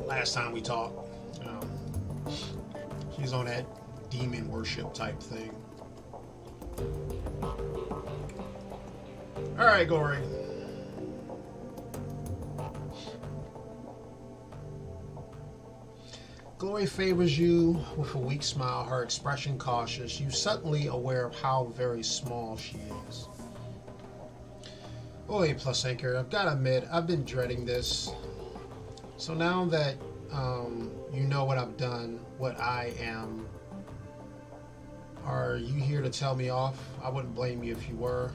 last time we talked. She's on that demon worship type thing. Alright, Glory. Glory favors you with a weak smile, her expression cautious. You suddenly aware of how very small she is. Oh, A plus anchor. I've got to admit, I've been dreading this. So now that you know what I've done, what I am, are you here to tell me off? I wouldn't blame you if you were.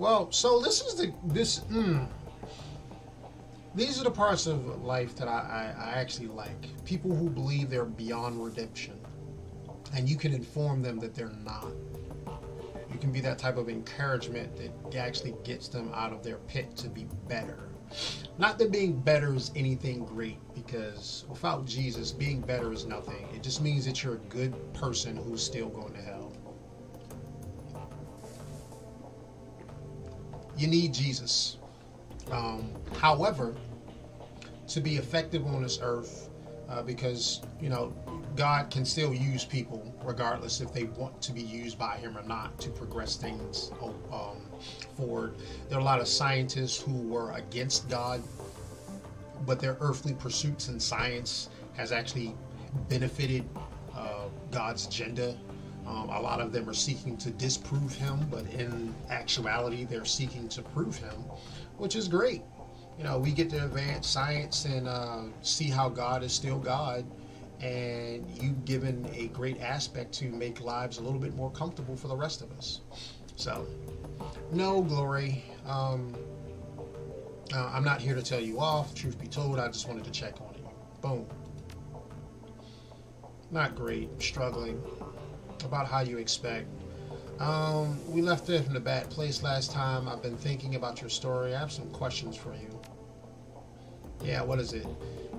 Well, so this is these are the parts of life that I actually like. People who believe they're beyond redemption, and you can inform them that they're not. You can be that type of encouragement that actually gets them out of their pit to be better. Not that being better is anything great, because without Jesus, being better is nothing. It just means that you're a good person who's still going to hell. You need Jesus. However, to be effective on this earth, because, you know, God can still use people regardless if they want to be used by him or not to progress things forward. There are a lot of scientists who were against God, but their earthly pursuits in science has actually benefited God's agenda. A lot of them are seeking to disprove him, but in actuality, they're seeking to prove him, which is great. You know, we get to advance science and see how God is still God, and you've given a great aspect to make lives a little bit more comfortable for the rest of us. So, no, Glory. I'm not here to tell you off. Truth be told, I just wanted to check on you. Boom. Not great. Struggling. About how you expect. We left it in a bad place last time. I've been thinking about your story. I have some questions for you. Yeah, what is it?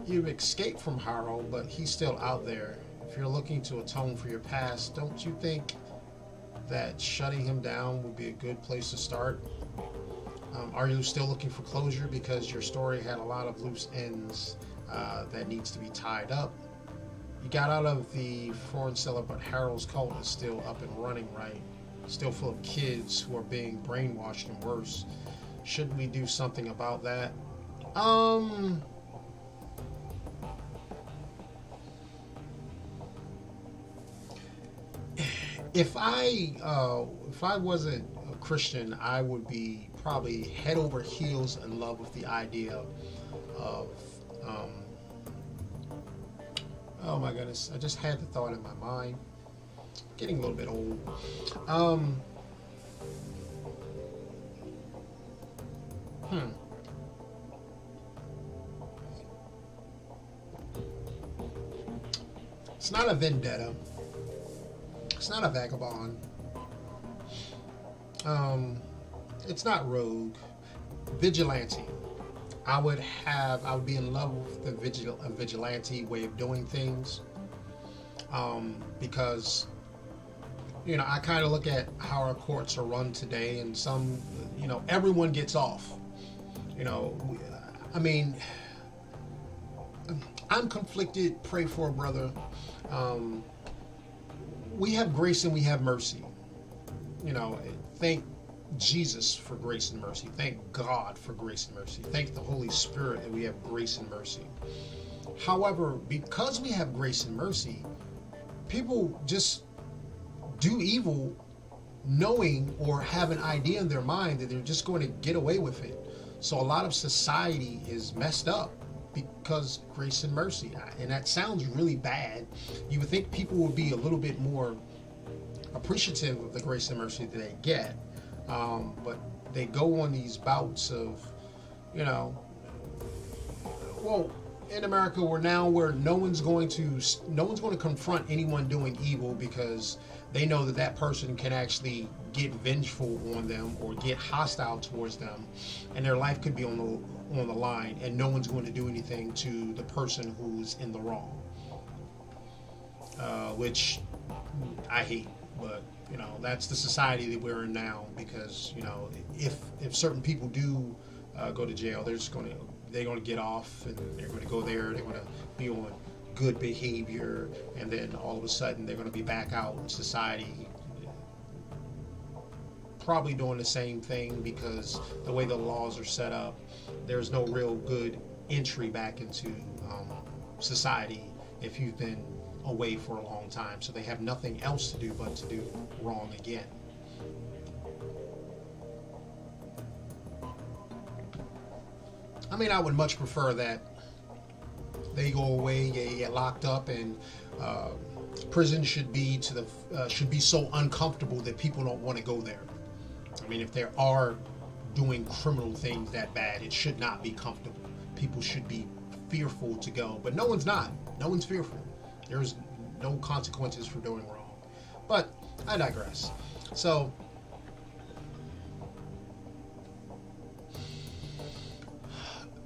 You've escaped from Harrow, but he's still out there. If you're looking to atone for your past, don't you think that shutting him down would be a good place to start? Are you still looking for closure, because your story had a lot of loose ends that needs to be tied up? You got out of the foreign cellar, but Harrow's cult is still up and running, right? Still full of kids who are being brainwashed and worse. Shouldn't we do something about that? If I wasn't a Christian, I would be probably head over heels in love with the idea of oh my goodness, I just had the thought in my mind. Getting a little bit old. It's not a vendetta. It's not a vagabond. It's not rogue. Vigilante. I would be in love with the vigilante way of doing things, because, you know, I kind of look at how our courts are run today, and some, you know, everyone gets off. You know, I mean, I'm conflicted. Pray for a brother. We have grace and we have mercy. You know, thank Jesus for grace and mercy. Thank God for grace and mercy. Thank the Holy Spirit that we have grace and mercy. However, because we have grace and mercy, people just do evil knowing or have an idea in their mind that they're just going to get away with it. So a lot of society is messed up because grace and mercy. And that sounds really bad. You would think people would be a little bit more appreciative of the grace and mercy that they get. But they go on these bouts of, you know, well, in America, where no one's going to confront anyone doing evil, because they know that that person can actually get vengeful on them or get hostile towards them, and their life could be on the line, and no one's going to do anything to the person who's in the wrong, which I hate. But, you know, that's the society that we're in now, because, you know, if certain people do go to jail, they're going to get off, and they're going to go there, they're going to be on good behavior, and then all of a sudden they're going to be back out in society, probably doing the same thing, because the way the laws are set up, there's no real good entry back into society if you've been away for a long time. So they have nothing else to do but to do wrong again. I mean, I would much prefer that they go away, they get locked up, and prison should be should be so uncomfortable that people don't want to go there. I mean, if there are doing criminal things that bad. It should not be comfortable. People should be fearful to go, but no one's not. No one's fearful. There's no consequences for doing wrong. But I digress. So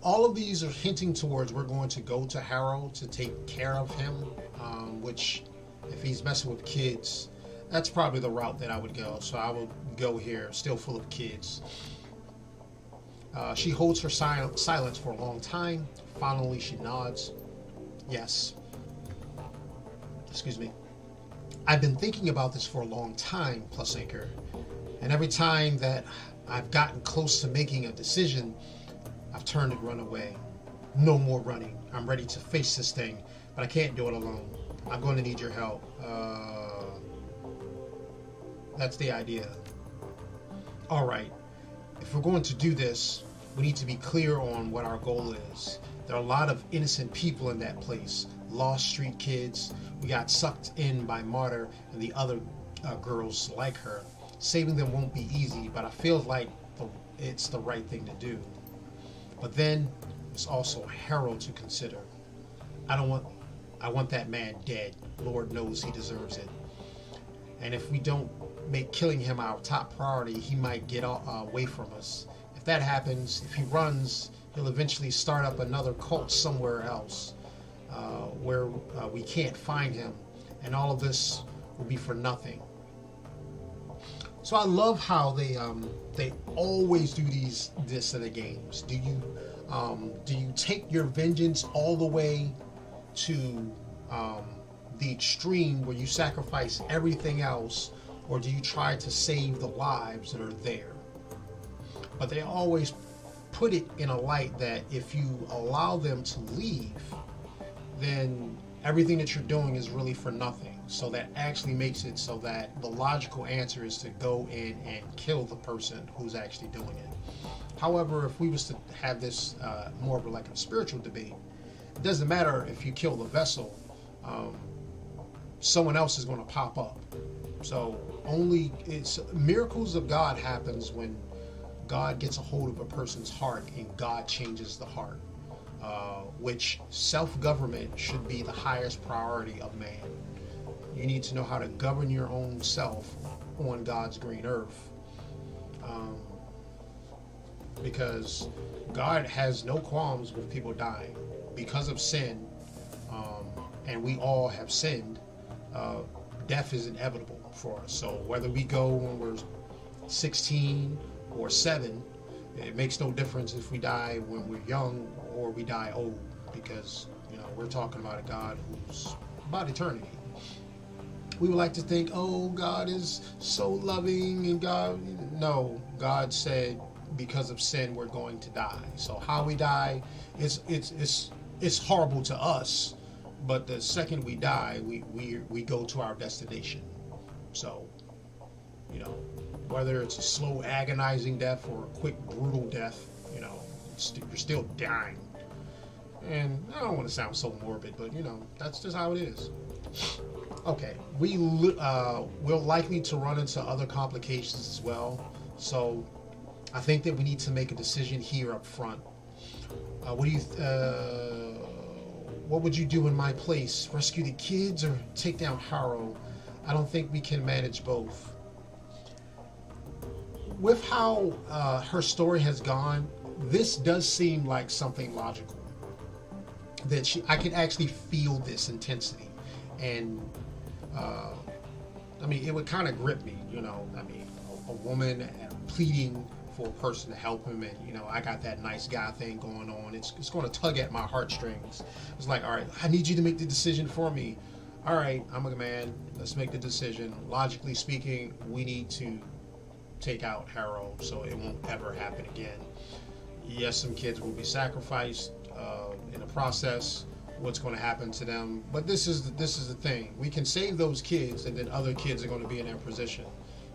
all of these are hinting towards we're going to go to Harrow to take care of him, which if he's messing with kids, that's probably the route that I would go. So I would go here, still full of kids. She holds her silence for a long time. Finally, she nods. Yes. Excuse me. I've been thinking about this for a long time, plus anchor. And every time that I've gotten close to making a decision, I've turned and run away. No more running. I'm ready to face this thing, but I can't do it alone. I'm going to need your help. That's the idea. All right. If we're going to do this, we need to be clear on what our goal is. There are a lot of innocent people in that place. Lost street kids. We got sucked in by Martyr and the other girls like her. Saving them won't be easy, but I feel like it's the right thing to do. But then there's also Harrow to consider. I want that man dead. Lord knows he deserves it. And if we don't make killing him our top priority, he might get away from us. If that happens, if he runs, he'll eventually start up another cult somewhere else where we can't find him. And all of this will be for nothing. So I love how they always do this in the games. Do you take your vengeance all the way to the extreme where you sacrifice everything else, or do you try to save the lives that are there? But they always put it in a light that if you allow them to leave, then everything that you're doing is really for nothing. So that actually makes it so that the logical answer is to go in and kill the person who's actually doing it. However, if we was to have this more of like a spiritual debate, it doesn't matter if you kill the vessel, someone else is going to pop up. So miracles of God happens when God gets a hold of a person's heart and God changes the heart, which self-government should be the highest priority of man. You need to know how to govern your own self on God's green earth. Because God has no qualms with people dying because of sin, and we all have sinned. Death is inevitable for us. So whether we go when we're 16 or 7, it makes no difference if we die when we're young or we die old, because we're talking about a God who's about eternity. We would like to think, oh, God is so loving, and no, God said because of sin we're going to die. So how we die, it's horrible to us, but the second we die, we go to our destination. So, whether it's a slow, agonizing death or a quick, brutal death, you're still dying. And I don't want to sound so morbid, but that's just how it is. Okay, we're likely to run into other complications as well. So I think that we need to make a decision here up front. What would you do in my place? Rescue the kids or take down Harrow? I don't think we can manage both. With how her story has gone, this does seem like something logical. That I can actually feel this intensity, and it would kind of grip me. A woman pleading for a person to help him, and I got that nice guy thing going on. It's going to tug at my heartstrings. It's like, all right, I need you to make the decision for me. All right, I'm a man. Let's make the decision. Logically speaking, we need to take out Harrow so it won't ever happen again. Yes, some kids will be sacrificed in the process. What's going to happen to them? But this is the thing. We can save those kids, and then other kids are going to be in their position.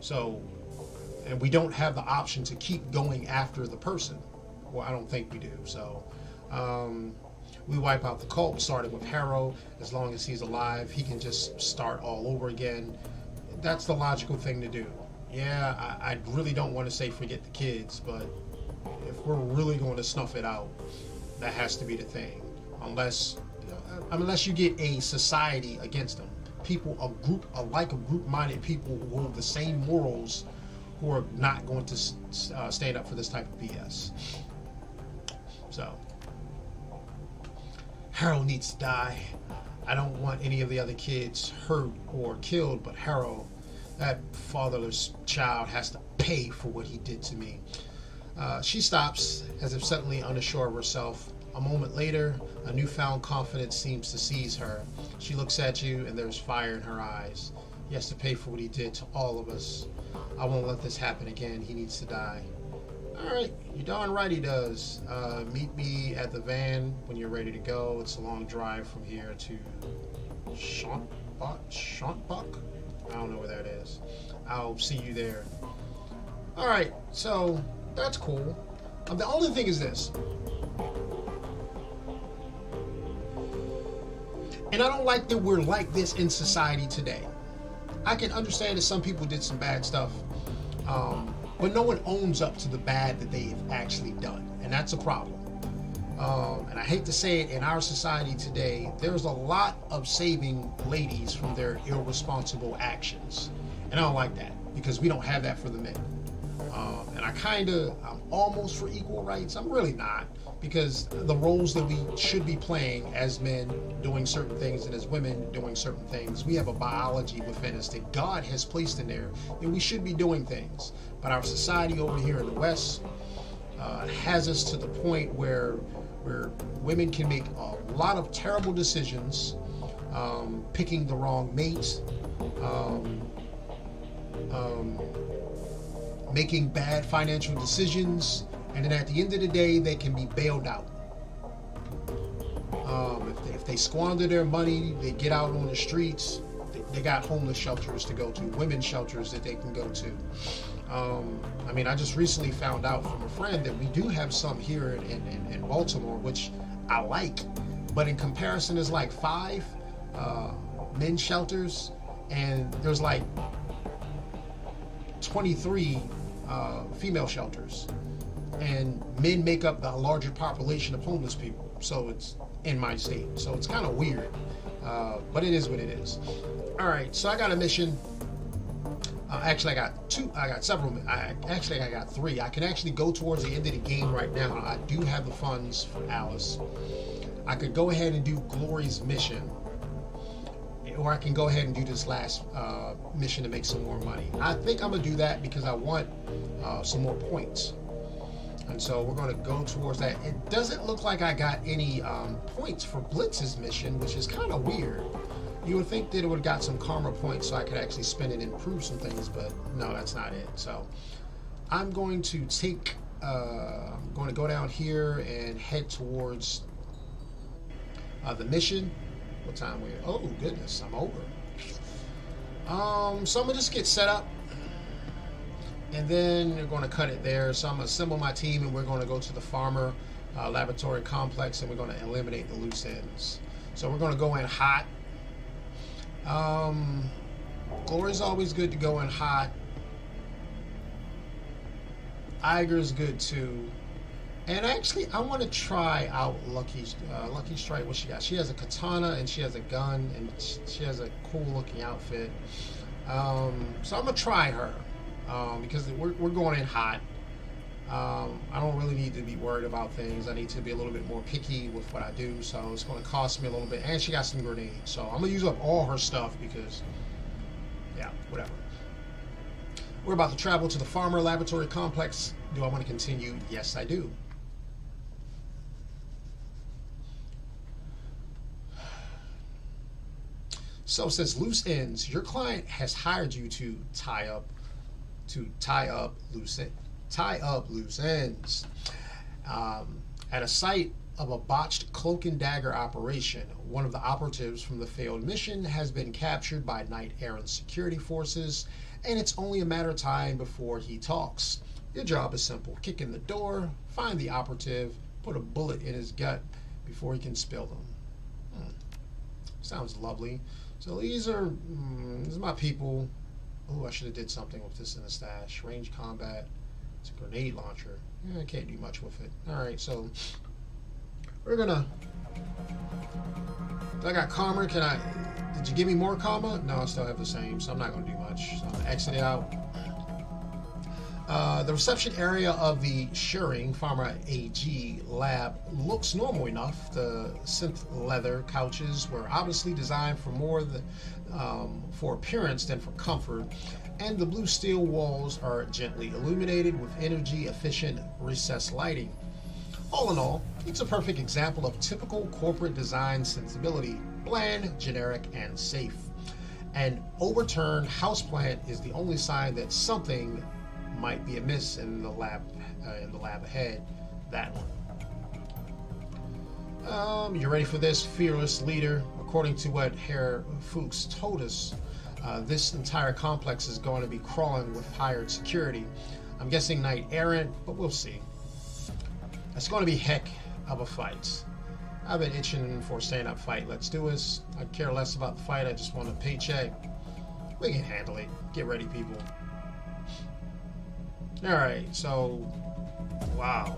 So, and we don't have the option to keep going after the person. Well, I don't think we do. So, we wipe out the cult, starting with Harrow. As long as he's alive, he can just start all over again. That's the logical thing to do. Yeah, I really don't want to say forget the kids, but if we're really going to snuff it out, that has to be the thing. Unless you get a society against them, people, a group-minded people who hold the same morals, who are not going to stand up for this type of BS. So, Harold needs to die. I don't want any of the other kids hurt or killed, but Harold, that fatherless child, has to pay for what he did to me. She stops, as if suddenly unsure of herself. A moment later, a newfound confidence seems to seize her. She looks at you, and there's fire in her eyes. He has to pay for what he did to all of us. I won't let this happen again. He needs to die. All right, you're darn right he does. Meet me at the van when you're ready to go. It's a long drive from here to Shantbuck? I don't know where that is. I'll see you there. All right, so that's cool. The only thing is this. And I don't like that we're like this in society today. I can understand that some people did some bad stuff, but no one owns up to the bad that they've actually done, and that's a problem. And I hate to say it, in our society today, there's a lot of saving ladies from their irresponsible actions, and I don't like that, because we don't have that for the men. And I'm almost for equal rights. I'm really not, because the roles that we should be playing as men, doing certain things, and as women doing certain things, we have a biology within us that God has placed in there, and we should be doing things. But our society over here in the West has us to the point where women can make a lot of terrible decisions, picking the wrong mate, making bad financial decisions, and then at the end of the day, they can be bailed out. If they squander their money, they get out on the streets. They got homeless shelters to go to, women's shelters that they can go to. I just recently found out from a friend that we do have some here in Baltimore, which I like, but in comparison, there's like 5 men's shelters, and there's like 23 female shelters, and men make up the larger population of homeless people. So it's in my state, so it's kind of weird, but it is what it is. All right, so I got a mission. Actually, I got 2. I got several. I got 3. I can actually go towards the end of the game right now. I do have the funds for Alice. I could go ahead and do Glory's mission, or I can go ahead and do this last mission to make some more money. I think I'm gonna do that because I want some more points, and so we're gonna go towards that. It doesn't look like I got any points for Blitz's mission, which is kind of weird. You would think that it would have got some karma points so I could actually spend it and improve some things, but no, that's not it. So I'm going to take, I'm going to go down here and head towards the mission. What time we? Oh goodness, I'm over. So I'm gonna just get set up, and then we're going to cut it there. So I'm gonna assemble my team, and we're going to go to the farmer laboratory complex, and we're going to eliminate the loose ends. So we're going to go in hot. Glory's always good to go in hot. Iger's good too. And actually, I want to try out Lucky Strike. What she got? She has a katana and she has a gun and she has a cool looking outfit. So I'm gonna try her because we're going in hot. I don't really need to be worried about things. I need to be a little bit more picky with what I do, so it's going to cost me a little bit. And she got some grenades, so I'm going to use up all her stuff because, yeah, whatever. We're about to travel to the farmer laboratory complex. Do I want to continue? Yes, I do. So it says loose ends. Your client has hired you to tie up loose ends. At a site of a botched cloak and dagger operation, one of the operatives from the failed mission has been captured by Knight Errant security forces, and it's only a matter of time before he talks. Your job is simple. Kick in the door, find the operative, put a bullet in his gut before he can spill them. Sounds lovely. So these are my people. Oh, I should have did something with this in the stash. Range combat. It's a grenade launcher. I can't do much with it. Alright, so we're gonna... I got karma. Did you give me more karma? No, I still have the same, so I'm not gonna do much. So I'm gonna exit it out. The reception area of the Shadowrun Pharma AG lab looks normal enough. The synth leather couches were obviously designed for more for appearance than for comfort, and the blue steel walls are gently illuminated with energy-efficient recessed lighting. All in all, it's a perfect example of typical corporate design sensibility: bland, generic, and safe. An overturned houseplant is the only sign that something might be amiss in the lab ahead. That one. You ready for this, fearless leader? According to what Herr Fuchs told us, this entire complex is going to be crawling with hired security. I'm guessing knight errant, but we'll see. It's going to be heck of a fight. I've been itching for a stand-up fight. Let's do this. I care less about the fight. I just want a paycheck. We can handle it. Get ready, people. Alright, so, wow.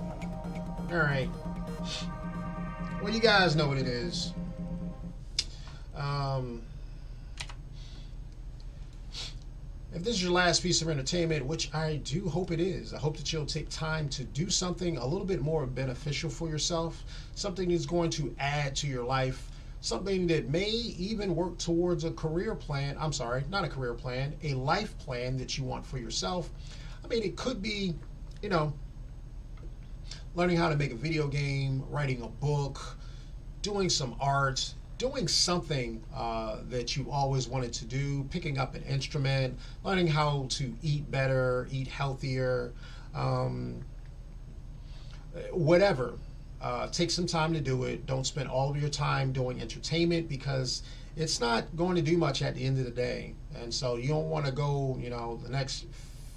Alright. Well, you guys know what it is. If this is your last piece of entertainment, which I do hope it is, I hope that you'll take time to do something a little bit more beneficial for yourself, something that's going to add to your life, something that may even work towards a career plan. I'm sorry, not a career plan, a life plan that you want for yourself. I mean, it could be, you know, learning how to make a video game, writing a book, doing some art, doing something that you always wanted to do, picking up an instrument, learning how to eat better, eat healthier, whatever. Take some time to do it. Don't spend all of your time doing entertainment, because it's not going to do much at the end of the day. And so you don't want to go, you know, the next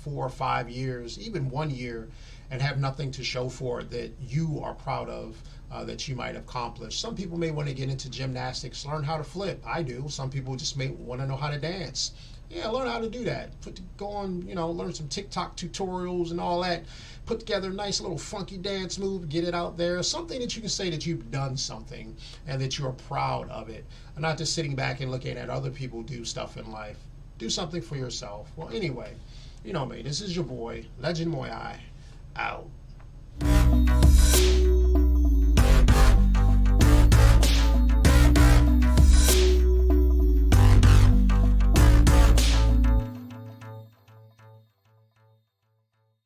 4 or 5 years, even 1 year, and have nothing to show for it that you are proud of, that you might accomplish. Some people may want to get into gymnastics, learn how to flip. I do. Some people just may want to know how to dance. Yeah, learn how to do that. Go on, you know, learn some TikTok tutorials and all that. Put together a nice little funky dance move, get it out there. Something that you can say that you've done something and that you're proud of it. And not just sitting back and looking at other people do stuff in life. Do something for yourself. Well, anyway, you know me. This is your boy, Legend Muyui, out.